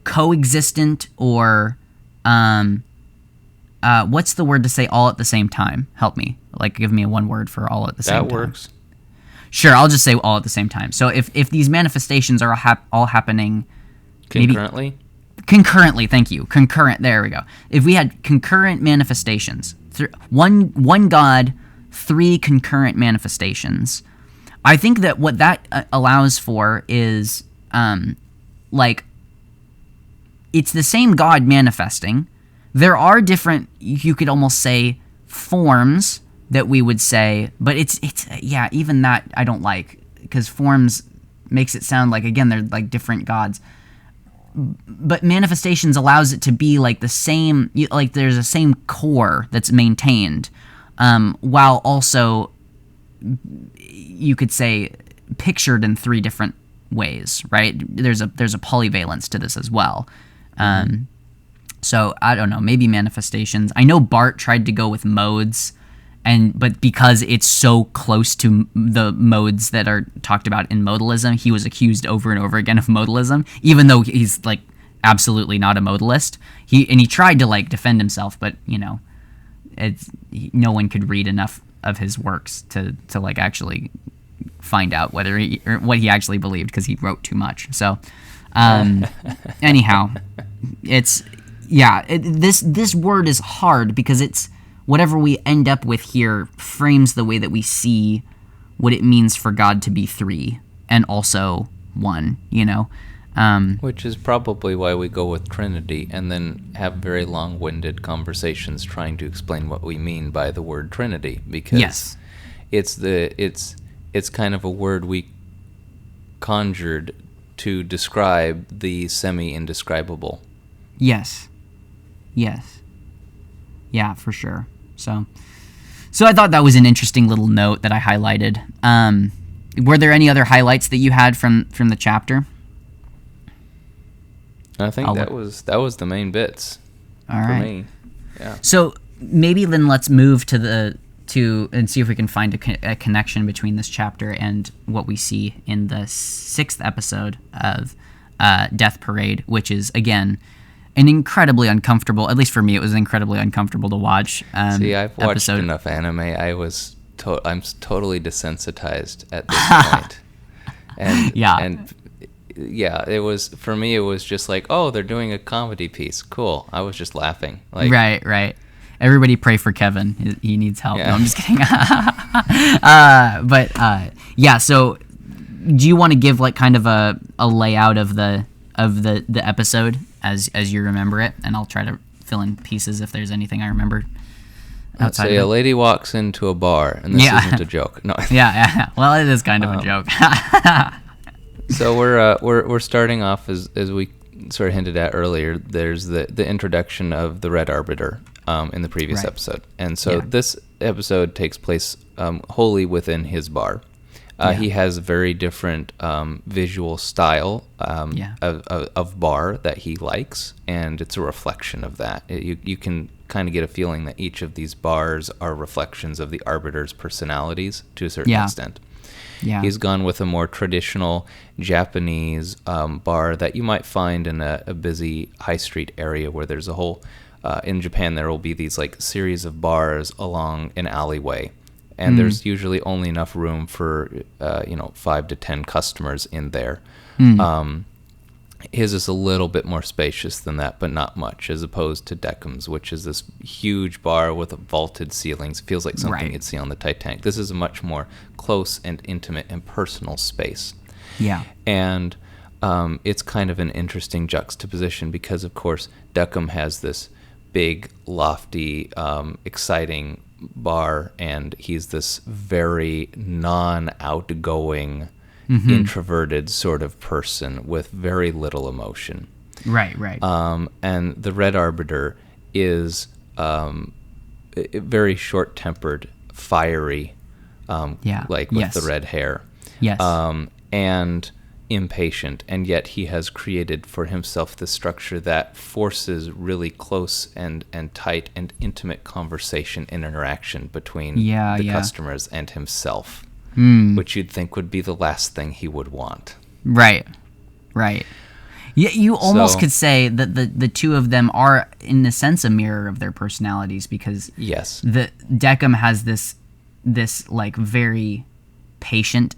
coexistent or what's the word to say all at the same time? Help me. Like, give me a one word for all at the same time. That works. Sure, I'll just say all at the same time. So if these manifestations are all happening concurrently. Concurrently, thank you. Concurrent, there we go. If we had concurrent manifestations, one God, three concurrent manifestations, I think that what that allows for is, like, it's the same God manifesting. There are different, you could almost say, forms that we would say, but it's even that I don't like, because forms makes it sound like, again, they're like different gods. But manifestations allows it to be like the same, like there's a same core that's maintained, while also, you could say, pictured in three different ways, right? There's a polyvalence to this as well. So I don't know, maybe manifestations. I know Bart tried to go with modes, but because it's so close to the modes that are talked about in modalism, he was accused over and over again of modalism, even though he's like absolutely not a modalist. He tried to like defend himself, but no one could read enough of his works to like actually find out what he actually believed, because he wrote too much. So anyhow, this word is hard because it's whatever we end up with here frames the way that we see what it means for God to be three and also one, Which is probably why we go with Trinity and then have very long-winded conversations trying to explain what we mean by the word Trinity, because it's kind of a word we conjured to describe the semi-indescribable. Yes. Yeah, for sure. So I thought that was an interesting little note that I highlighted. Were there any other highlights that you had from the chapter? I think that was the main bits for me. Yeah. So maybe then let's move to and see if we can find a connection between this chapter and what we see in the 6th episode of Death Parade, which is again an incredibly uncomfortable. At least for me, it was incredibly uncomfortable to watch. See, I've watched enough anime. I'm totally desensitized at this point. And it was, for me, it was just like, oh, they're doing a comedy piece. Cool. I was just laughing. Like, right. Everybody pray for Kevin. He needs help. Yeah. No, I'm just kidding. So do you want to give like kind of a layout of the episode as you remember it? And I'll try to fill in pieces if there's anything I remember. Let's say a lady walks into a bar, and this isn't a joke. No. Yeah. Well, it is kind of a joke. So we're starting off as we sort of hinted at earlier. There's the introduction of the Red Arbiter in the previous episode, and so this episode takes place wholly within his bar. He has a very different visual style of bar that he likes, and it's a reflection of that. You can kind of get a feeling that each of these bars are reflections of the Arbiter's personalities to a certain extent. Yeah. He's gone with a more traditional Japanese bar that you might find in a busy high street area where there's a whole... in Japan, there will be these like series of bars along an alleyway, and there's usually only enough room for 5 to 10 customers in there. His is a little bit more spacious than that, but not much, as opposed to Deckham's, which is this huge bar with vaulted ceilings. It feels like something you'd see on the Titanic. This is a much more close and intimate and personal space. Yeah. And it's kind of an interesting juxtaposition because, of course, Deckham has this big, lofty, exciting bar, and he's this very non-outgoing, introverted sort of person with very little emotion. Right. And the Red Arbiter is very short-tempered, fiery, with the red hair. Yes. And impatient, and yet he has created for himself this structure that forces really close and tight and intimate conversation and interaction between the customers and himself, which you'd think would be the last thing he would want. Right. Yeah, you almost could say that the two of them are, in a sense, a mirror of their personalities, because the Deckham has this like very patient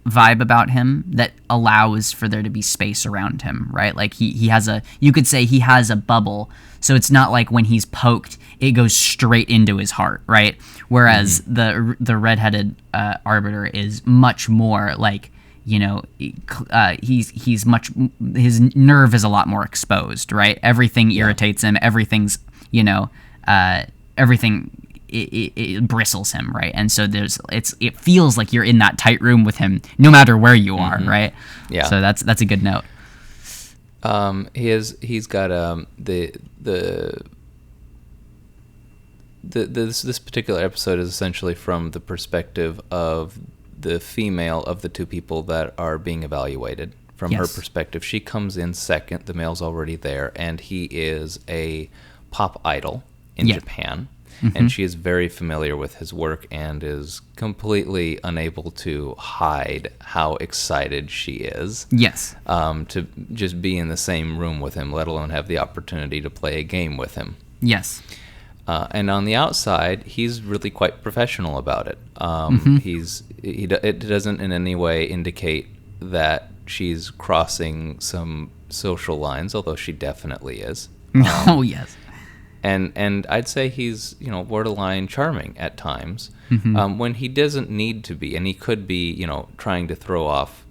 vibe about him that allows for there to be space around him, right? Like he has you could say he has a bubble, so it's not like when he's poked it goes straight into his heart, right? Whereas the redheaded Arbiter is much more like, he's much, his nerve is a lot more exposed, right? Everything irritates him, everything's everything it bristles him, right? And so it feels like you're in that tight room with him no matter where you are, right? Yeah. So that's a good note. He's got this particular episode is essentially from the perspective of the female of the two people that are being evaluated. From her perspective, she comes in second, the male's already there, and he is a pop idol in Japan. And she is very familiar with his work and is completely unable to hide how excited she is. Yes. To just be in the same room with him, let alone have the opportunity to play a game with him. Yes. And on the outside, he's really quite professional about it. It doesn't in any way indicate that she's crossing some social lines, although she definitely is. Oh, yes. And I'd say he's, borderline charming at times, when he doesn't need to be, and he could be, trying to throw off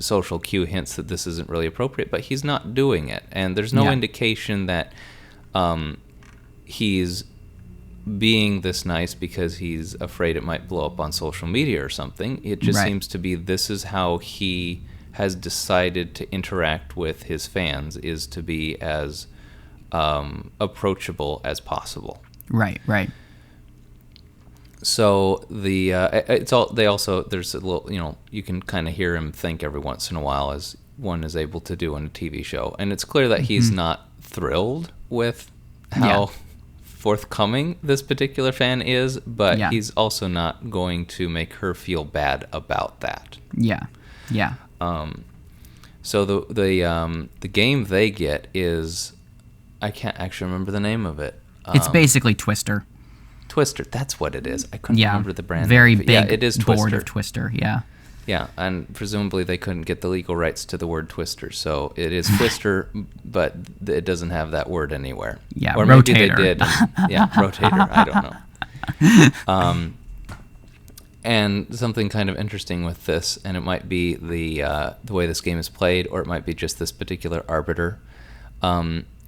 social cue hints that this isn't really appropriate, but he's not doing it. And there's no indication that he's being this nice because he's afraid it might blow up on social media or something. It just seems to be this is how he has decided to interact with his fans, is to be as approachable as possible. Right. So there's a little, you can kind of hear him think every once in a while, as one is able to do on a TV show, and it's clear that he's not thrilled with how forthcoming this particular fan is, but he's also not going to make her feel bad about that. Yeah. So the game they get is, I can't actually remember the name of it. It's basically Twister. Twister, that's what it is. I couldn't remember the brand. Very name. big it is board Twister. of Twister. Yeah. Yeah, and presumably they couldn't get the legal rights to the word Twister, so it is Twister, but it doesn't have that word anywhere. Yeah, or rotator. Maybe they did. Rotator. I don't know. And something kind of interesting with this, and it might be the way this game is played, or it might be just this particular arbiter.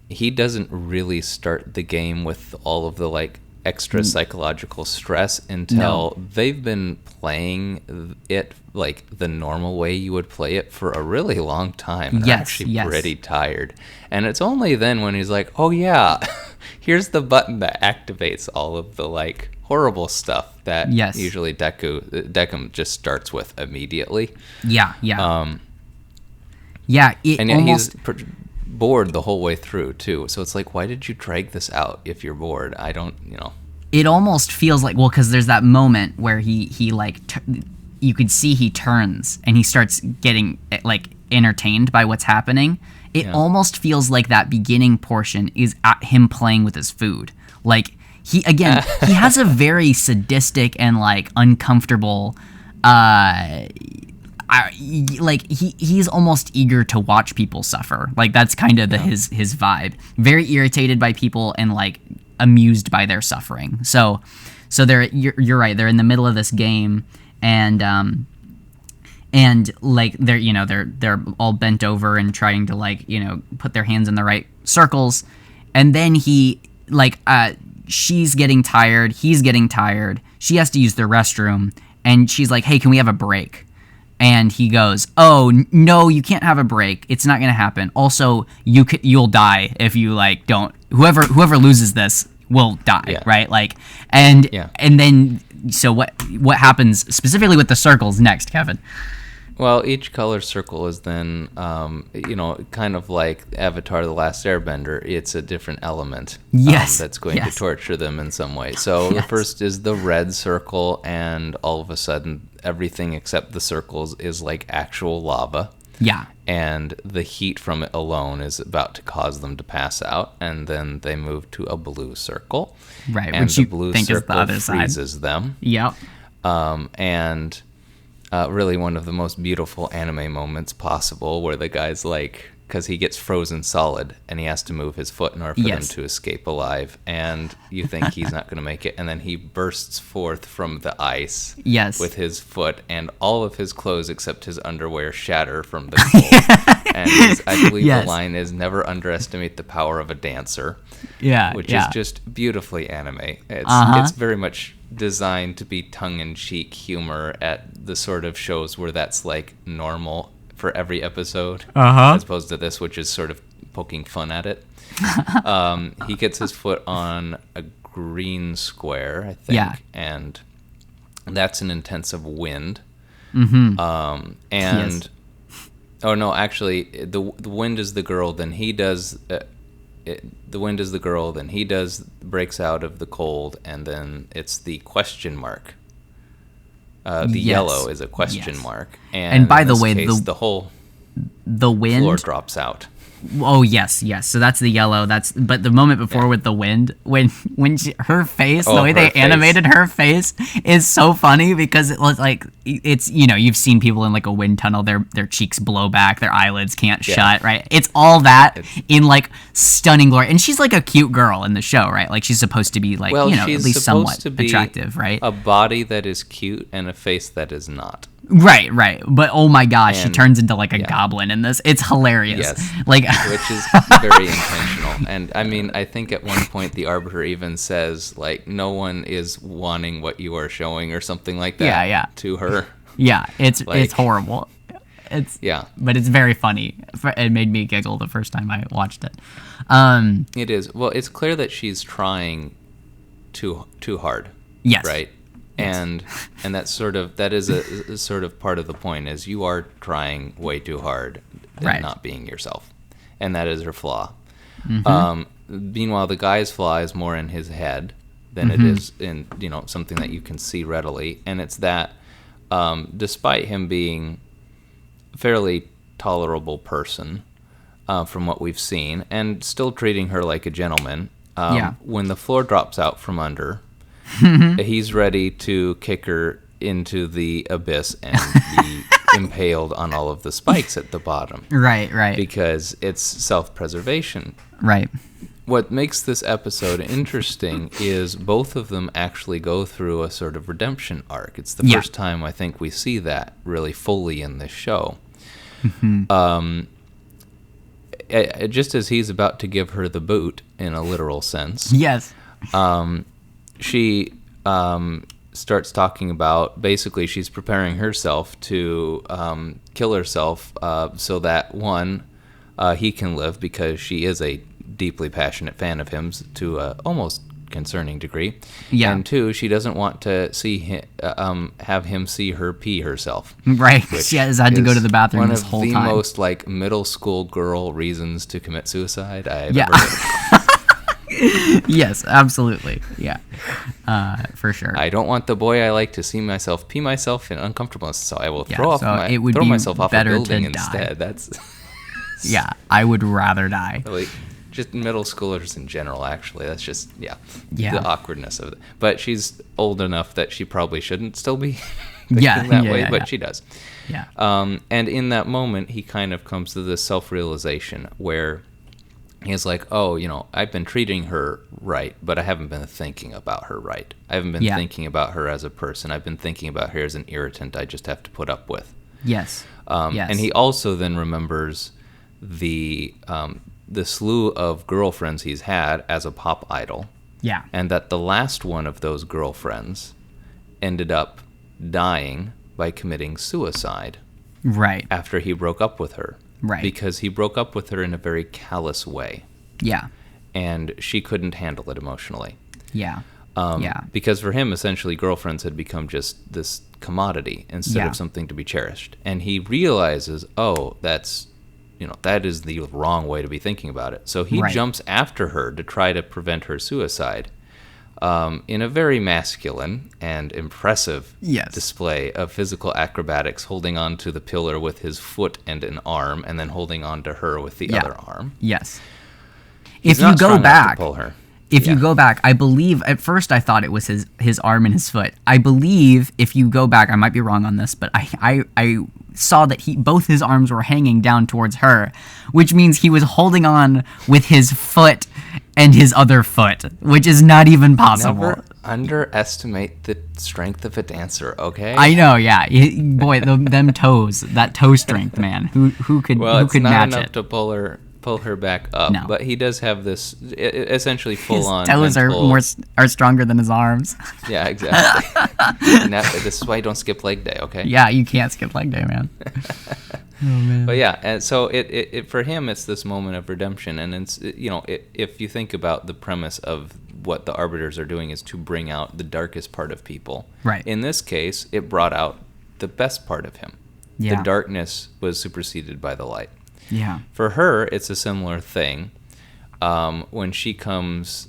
He doesn't really start the game with all of the extra psychological stress until they've been playing it like the normal way you would play it for a really long time. They're actually pretty tired. And it's only then when he's like, oh yeah, here's the button that activates all of the horrible stuff that usually Decim just starts with immediately. Yeah. He's bored the whole way through too, so it's like, why did you drag this out if you're bored? I don't. It almost feels like, because there's that moment where he you could see he turns and he starts getting entertained by what's happening. It almost feels like that beginning portion is at him playing with his food. He has a very sadistic and uncomfortable he's almost eager to watch people suffer. That's kind of his vibe. Very irritated by people and amused by their suffering. So you're right. They're in the middle of this game, and they're all bent over and trying to put their hands in the right circles, and then she's getting tired. He's getting tired. She has to use the restroom, and she's like, "Hey, can we have a break?" And he goes, "Oh no, you can't have a break. It's not gonna happen. Also, you'll die if you don't. Whoever loses this will die, right? And then so what happens specifically with the circles next, Kevin? Well, each color circle is then, kind of like Avatar: The Last Airbender. It's a different element that's going to torture them in some way. So the first is the red circle, and all of a sudden, everything except the circles is actual lava. Yeah. And the heat from it alone is about to cause them to pass out. And then they move to a blue circle. Right, and which the you blue think circle is the other freezes side. them. Yep. And really one of the most beautiful anime moments possible, where the guy's because he gets frozen solid and he has to move his foot in order for them to escape alive, and you think he's not going to make it, and then he bursts forth from the ice with his foot, and all of his clothes except his underwear shatter from the cold. And I believe the line is, "Never underestimate the power of a dancer," which is just beautifully anime. It's very much designed to be tongue-in-cheek humor at the sort of shows where that's normal for every episode, as opposed to this, which is sort of poking fun at it. He gets his foot on a green square, I think, and that's an intensive wind. Oh no, actually, the wind is the girl. Then he does the wind is the girl, then he breaks out of the cold, and then it's the question mark. The yellow is a question mark. And by in the this way, case, the whole the wind floor drops out. Oh yes. So that's the yellow. But the moment before with the wind, when her face, the way they animated her face is so funny because it was like it's you've seen people in like a wind tunnel, their cheeks blow back, their eyelids can't shut, right? It's all that in like stunning glory, and she's like a cute girl in the show, right? Like she's supposed to be like at least somewhat attractive, right? A body that is cute and a face that is not. Right. But oh my gosh, she turns into like a goblin in this. It's hilarious. Yes. Like which is very intentional. And I mean, I think at one point the Arbiter even says like no one is wanting what you are showing or something like that to her. Yeah, it's horrible. But it's very funny. It made me giggle the first time I watched it. It is. Well, it's clear that she's trying too hard. Yes. Right? And that's that is a sort of part of the point is you are trying way too hard and not being yourself, and that is her flaw. Meanwhile, the guy's flaw is more in his head than it is in something that you can see readily, and it's that despite him being a fairly tolerable person from what we've seen, and still treating her like a gentleman, when the floor drops out from under. He's ready to kick her into the abyss and be impaled on all of the spikes at the bottom. Right. Because it's self-preservation. Right. What makes this episode interesting is both of them actually go through a sort of redemption arc. It's the first time I think we see that really fully in this show. Just as he's about to give her the boot in a literal sense. Yes. She starts talking about basically she's preparing herself to kill herself so that one, he can live because she is a deeply passionate fan of him to a almost concerning degree. Yeah. And two, she doesn't want to see him, have him see her pee herself. Right. She has had to go to the bathroom this whole time. One of the most like middle school girl reasons to commit suicide I've ever heard. Yes, absolutely. Yeah, for sure. I don't want the boy I like to see myself pee myself in uncomfortableness, so I will throw myself off a building instead. That's yeah, I would rather die. Like, just middle schoolers in general, actually. That's just the awkwardness of it. But she's old enough that she probably shouldn't still be thinking that way, but she does. Yeah. And in that moment, he kind of comes to this self-realization where he's like, oh, I've been treating her right, but I haven't been thinking about her right. I haven't been thinking about her as a person. I've been thinking about her as an irritant I just have to put up with. Yes. And he also then remembers the slew of girlfriends he's had as a pop idol. Yeah. And that the last one of those girlfriends ended up dying by committing suicide. Right. After he broke up with her. Right. Because he broke up with her in a very callous way. Yeah. And she couldn't handle it emotionally. Yeah. Because for him, essentially, girlfriends had become just this commodity instead of something to be cherished. And he realizes, that is the wrong way to be thinking about it. So he jumps after her to try to prevent her suicide. In a very masculine and impressive display of physical acrobatics, holding on to the pillar with his foot and an arm, and then holding on to her with the other arm. Yes. He's if you go back, pull her. If you go back, I believe at first I thought it was his arm and his foot. I believe if you go back, I might be wrong on this, but I saw that both his arms were hanging down towards her, which means he was holding on with his foot and his other foot, which is not even possible. Never underestimate the strength of a dancer, okay? I know, yeah. Boy, them toes, that toe strength, man. Who could match it? Well, it's not enough to pull her back up, but he does have this essentially full-on his toes are stronger than his arms. Yeah, exactly. And this is why you don't skip leg day, okay? Yeah, you can't skip leg day, man. Oh, man. But yeah, and so it for him, it's this moment of redemption, and it's if you think about the premise of what the Arbiters are doing is to bring out the darkest part of people. Right. In this case, it brought out the best part of him. Yeah. The darkness was superseded by the light. Yeah. For her, it's a similar thing. when she comes,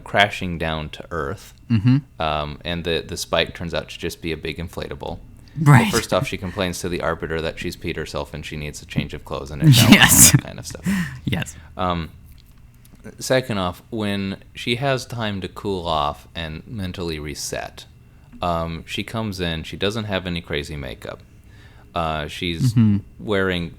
crashing down to Earth, and the spike turns out to just be a big inflatable. Right. Well, first off, she complains to the Arbiter that she's peed herself and she needs a change of clothes and a shower and all that kind of stuff. Yes. Second off, when she has time to cool off and mentally reset, she comes in. She doesn't have any crazy makeup. She's wearing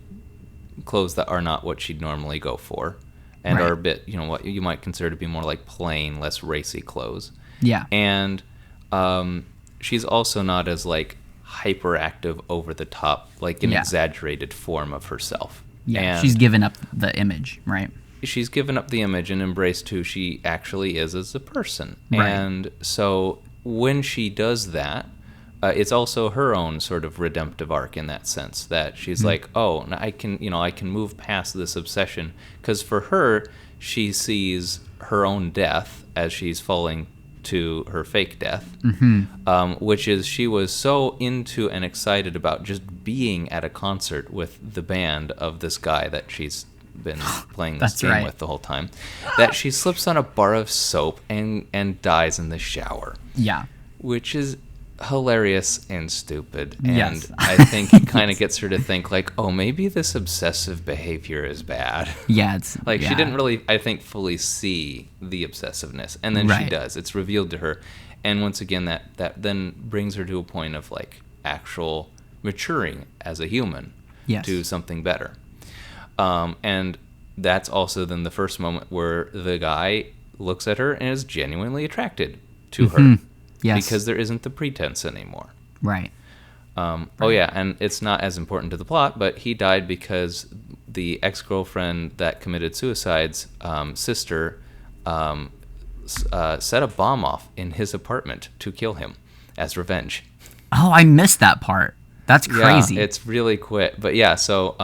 clothes that are not what she'd normally go for, and are a bit, what you might consider to be more like plain, less racy clothes. Yeah. And she's also not as like hyperactive, over the top, like an exaggerated form of herself. Yeah. And she's given up the image, right? she's given up the image and embraced who she actually is as a person. Right. And so when she does that, it's also her own sort of redemptive arc in that sense, that she's like, oh, I can move past this obsession, because for her, she sees her own death as she's falling to her fake death, which is she was so into and excited about just being at a concert with the band of this guy that she's been playing this game with the whole time, that she slips on a bar of soap and dies in the shower. Yeah. Which is hilarious and stupid. And Yes. I think it kind of gets her to think like, oh, maybe this obsessive behavior is bad. Yeah, it's Like, she didn't really, I think, fully see the obsessiveness. And then she does. It's revealed to her. And once again, that then brings her to a point of, like, actual maturing as a human to something better. And that's also then the first moment where the guy looks at her and is genuinely attracted to her. Yes. Because there isn't the pretense anymore. Right. Oh, yeah, and it's not as important to the plot, but he died because the ex-girlfriend that committed suicide's sister set a bomb off in his apartment to kill him as revenge. Oh, I missed that part. That's crazy. Yeah, it's really quick. But yeah, so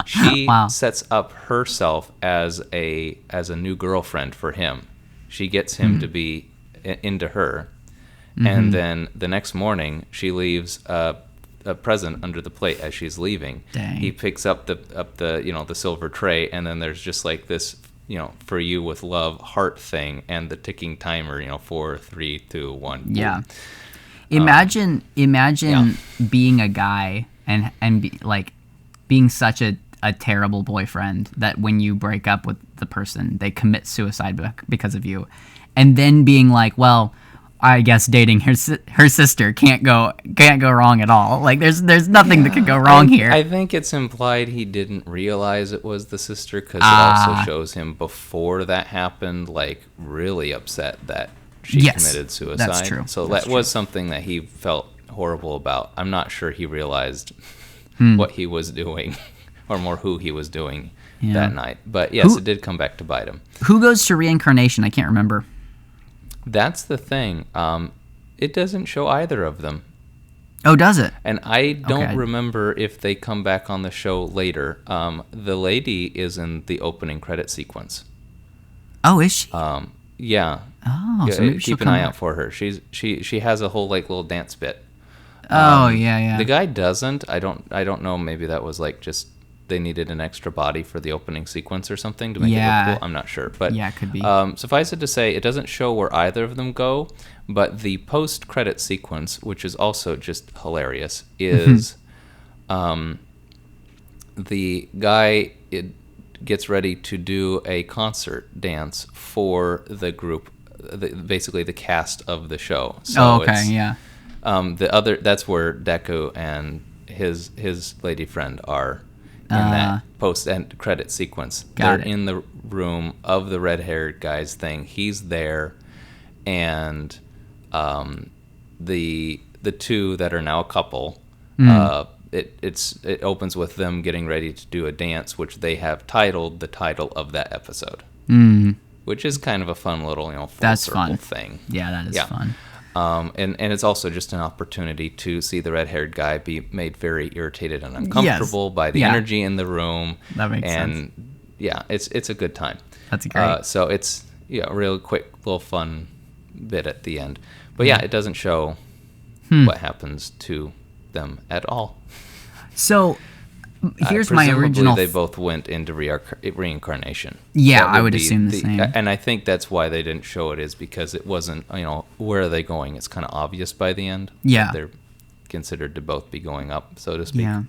she sets up herself as a new girlfriend for him. She gets him to be into her. And then the next morning, she leaves a present under the plate as she's leaving. Dang. He picks up the silver tray, and then there's just like this, for you with love heart thing, and the ticking timer, 4, 3, 2, 1. Yeah. Boom. Imagine being a guy and being such a terrible boyfriend that when you break up with the person, they commit suicide because of you, and then being like, well, I guess dating her sister can't go wrong at all. Like there's nothing that could go wrong here. I think it's implied he didn't realize it was the sister, because it also shows him before that happened, like really upset that she committed suicide. That's true. So that was something that he felt horrible about. I'm not sure he realized what he was doing, or more who he was doing that night. But yes, it did come back to bite him. Who goes to reincarnation? I can't remember. That's the thing. It doesn't show either of them. Oh, does it? And I don't remember if they come back on the show later. The lady is in the opening credit sequence. Oh, is she? Yeah. Oh, so maybe keep an eye out for her. She has a whole like little dance bit. Oh, yeah. The guy doesn't. I don't know. Maybe that was like just they needed an extra body for the opening sequence or something to make it look cool. I'm not sure, but it could be. Suffice it to say, it doesn't show where either of them go. But the post-credit sequence, which is also just hilarious, is the guy gets ready to do a concert dance for the group, basically the cast of the show. So that's where Deku and his lady friend are. In that post-end credit sequence. They're in the room of the red-haired guy's thing. He's there, and the two that are now a couple, it opens with them getting ready to do a dance, which they have titled the title of that episode, which is kind of a fun little full circle thing. Yeah, that is fun. And it's also just an opportunity to see the red-haired guy be made very irritated and uncomfortable by the energy in the room. That makes sense. And yeah, it's a good time. That's great. So it's a real quick little fun bit at the end. But yeah, it doesn't show what happens to them at all. So here's my original. They both went into reincarnation. Yeah, I would assume the same. And I think that's why they didn't show it, is because it wasn't, where are they going? It's kind of obvious by the end. Yeah. They're considered to both be going up, so to speak. Yeah.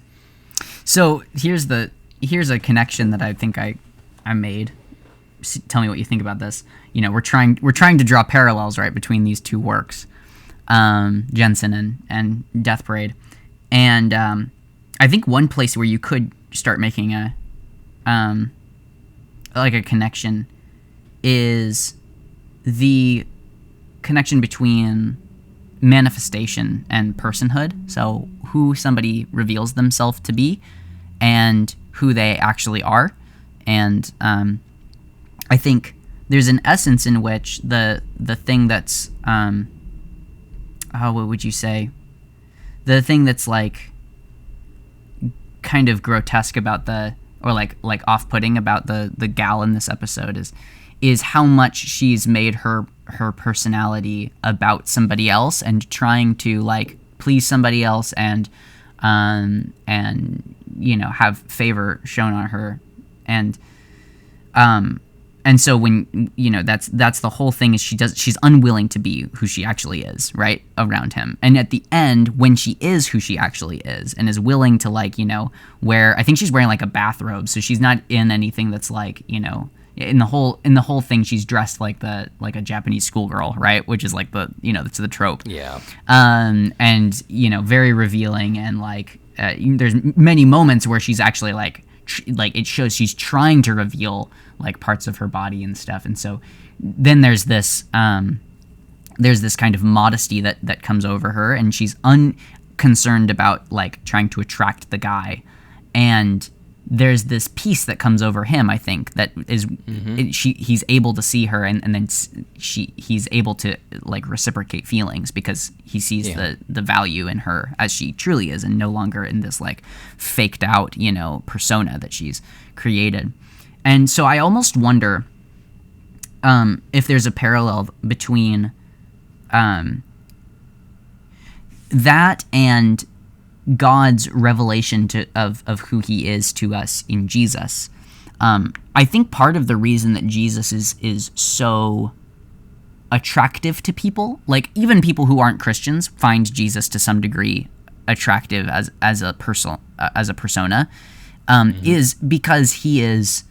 So here's a connection that I think I made. Tell me what you think about this. We're trying to draw parallels, right, between these two works, Jensen and Death Parade, and I think one place where you could start making a connection is the connection between manifestation and personhood. So who somebody reveals themselves to be and who they actually are. And I think there's an essence in which the thing that's what would you say? The thing that's like kind of grotesque about like off-putting about the gal in this episode is how much she's made her personality about somebody else and trying to like please somebody else and have favor shown on her, and so when that's the whole thing is she's unwilling to be who she actually is, right, around him. And at the end, when she is who she actually is and is willing to wear, I think she's wearing like a bathrobe, so she's not in anything that's like in the whole thing she's dressed like a Japanese schoolgirl, right, which is like that's the trope. Yeah. And very revealing, and there's many moments where she's actually like it shows she's trying to reveal like parts of her body and stuff. And so then there's this kind of modesty that comes over her, and she's unconcerned about like trying to attract the guy. And there's this peace that comes over him, I think, that is he's able to see her, and then he's able to like reciprocate feelings because he sees the value in her as she truly is, and no longer in this like faked out persona that she's created. And so I almost wonder if there's a parallel between that and God's revelation of who he is to us in Jesus. I think part of the reason that Jesus is so attractive to people, like even people who aren't Christians find Jesus to some degree attractive as a persona, is because he is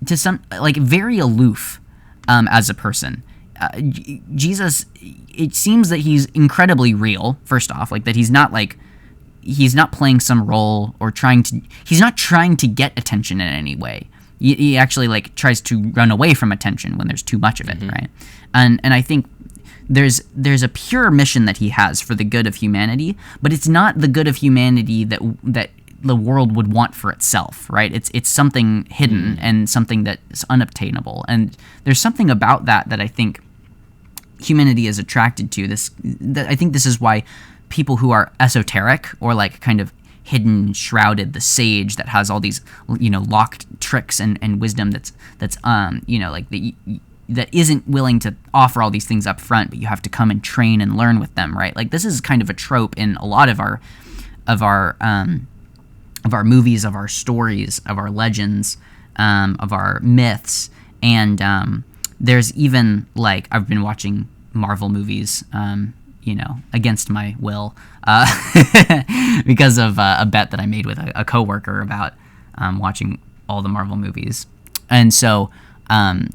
to some like very aloof as a person. Jesus, it seems that he's incredibly real, first off, like that he's not playing some role or he's not trying to get attention in any way. He actually like tries to run away from attention when there's too much of it, right? And I think there's a pure mission that he has for the good of humanity, but it's not the good of humanity that the world would want for itself, right? It's something hidden and something that's unobtainable. And there's something about that I think humanity is attracted to. I think this is why people who are esoteric or like kind of hidden, shrouded, the sage that has all these locked tricks and wisdom that's that isn't willing to offer all these things up front, but you have to come and train and learn with them, right? Like this is kind of a trope in a lot of our movies, of our stories, of our legends, of our myths. And there's even like I've been watching Marvel movies against my will because of a bet that I made with a coworker about watching all the Marvel movies. And so I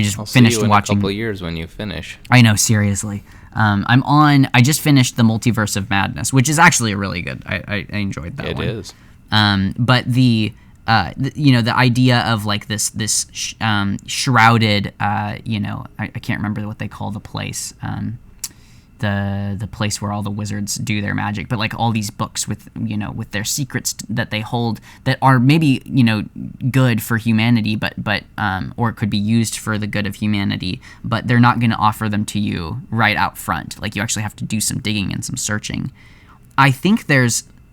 just finished watching. A couple years when you finish. I know, seriously. I just finished the Multiverse of Madness, which is actually a really good. I enjoyed that one. It is. But the idea of like this shrouded, I can't remember what they call the place, the place where all the wizards do their magic, but like all these books with their secrets that they hold that are maybe good for humanity, but or it could be used for the good of humanity, but they're not going to offer them to you right out front. Like you actually have to do some digging and some searching. I think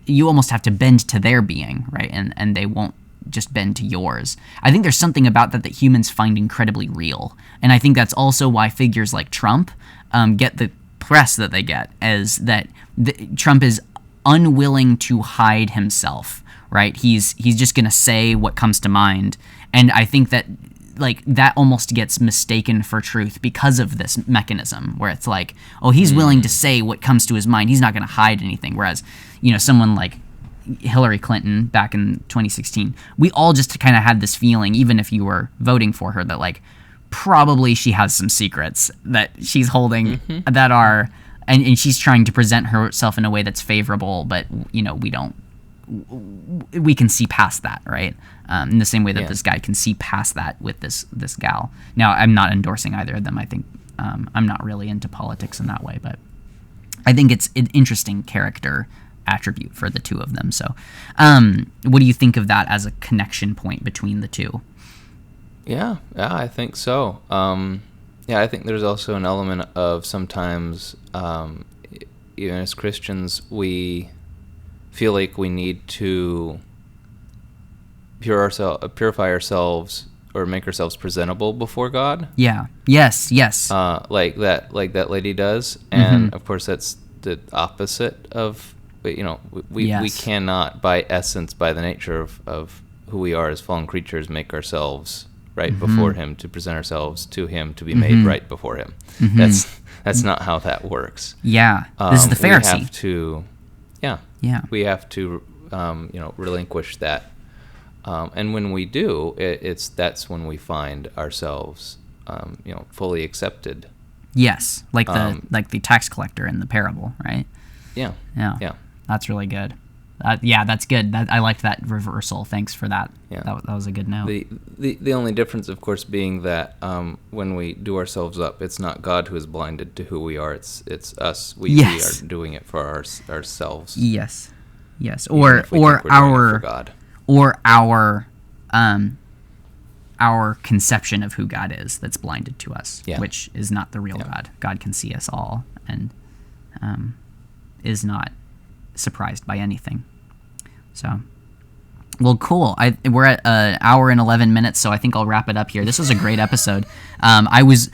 you almost have to bend to their being, right? And they won't just bend to yours. I think there's something about that humans find incredibly real. And I think that's also why figures like Trump get the press that they get, as that Trump is unwilling to hide himself, right? He's just gonna say what comes to mind, and I think that like that almost gets mistaken for truth because of this mechanism where it's like, oh, he's willing to say what comes to his mind. He's not gonna hide anything. Whereas, someone like Hillary Clinton back in 2016, we all just kind of had this feeling, even if you were voting for her, that like probably she has some secrets that she's holding that are, and she's trying to present herself in a way that's favorable, but we can see past that, right? In the same way that this guy can see past that with this gal. Now, I'm not endorsing either of them. I think I'm not really into politics in that way, but I think it's an interesting character attribute for the two of them. So, what do you think of that as a connection point between the two? Yeah, I think so. I think there's also an element of sometimes, even as Christians, we feel like we need to purify ourselves or make ourselves presentable before God. Yeah. Yes. Like that lady does, and of course that's the opposite of. We cannot, by essence, by the nature of who we are as fallen creatures, make ourselves right before Him, to present ourselves to Him, to be made right before Him. That's not how that works. Yeah, this is the Pharisee. We have to, relinquish that, and when we do, that's when we find ourselves, fully accepted. Yes, like the tax collector in the parable, right? Yeah. That's really good. That's good. I liked that reversal. Thanks for that. Yeah. That was a good note. The only difference, of course, being that when we do ourselves up, it's not God who is blinded to who we are. It's us. We are doing it for ourselves. Yes. Or our conception of who God is that's blinded to us, which is not the real God. God can see us all and is not surprised by anything. So, well, cool. We're at an hour and 11 minutes, so I think I'll wrap it up here. This was a great episode. I was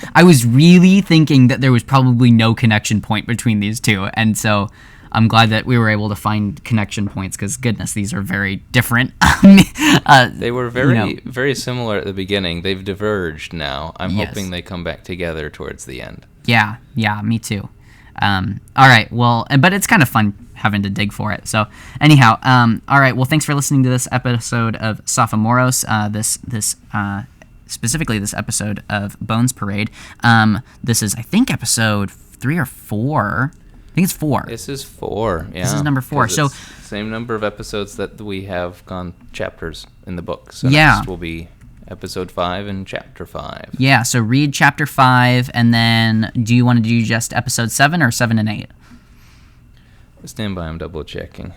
really thinking that there was probably no connection point between these two, and so I'm glad that we were able to find connection points, because goodness, these are very different. They were very similar at the beginning. They've diverged now. I'm hoping they come back together towards the end. Yeah, me too. All right, well, but it's kind of fun having to dig for it. So anyhow, all right, well, thanks for listening to this episode of Sophomoros, specifically this episode of Bones Parade. This is, I think, episode 3 or 4. I think it's 4. This is 4, yeah. This is number 4. So same number of episodes that we have gone chapters in the book. So next will be episode 5 and chapter 5. Yeah, so read chapter 5, and then do you want to do just episode 7 or 7 and 8? Stand by, I'm double checking.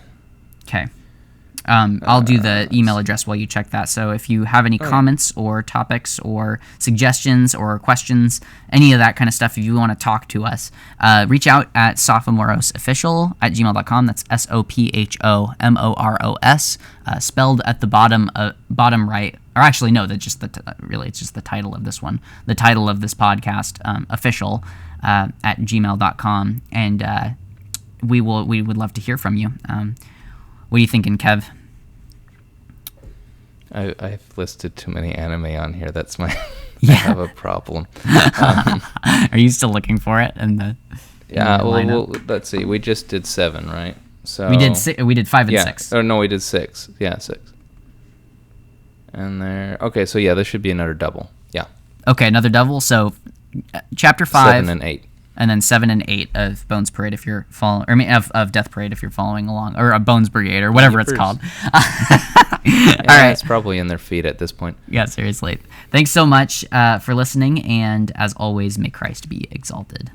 Okay. I'll do the email address while you check that. So if you have any comments or topics or suggestions or questions, any of that kind of stuff, if you want to talk to us, reach out at sophomorosofficial@gmail.com. That's SOPHOMOROS, spelled at the bottom right. Or actually, no, that's just it's just the title of this one. The title of this podcast, official, at gmail.com. And we would love to hear from you. What are you thinking, Kev? I've listed too many anime on here. That's I have a problem. Are you still looking for it in the? Well, let's see. We just did 7, right? So we did 5 and 6. Oh no, we did 6. Yeah, 6. And there. Okay, so this should be another double. Yeah. Okay, another double. So chapter 5, 7 and 8. And then 7 and 8 of Bones Parade if you're following, or I mean of Death Parade if you're following along, or a Bones Brigade or whatever it's called. All right, it's probably in their feet at this point. Yeah, seriously. Thanks so much for listening, and as always, may Christ be exalted.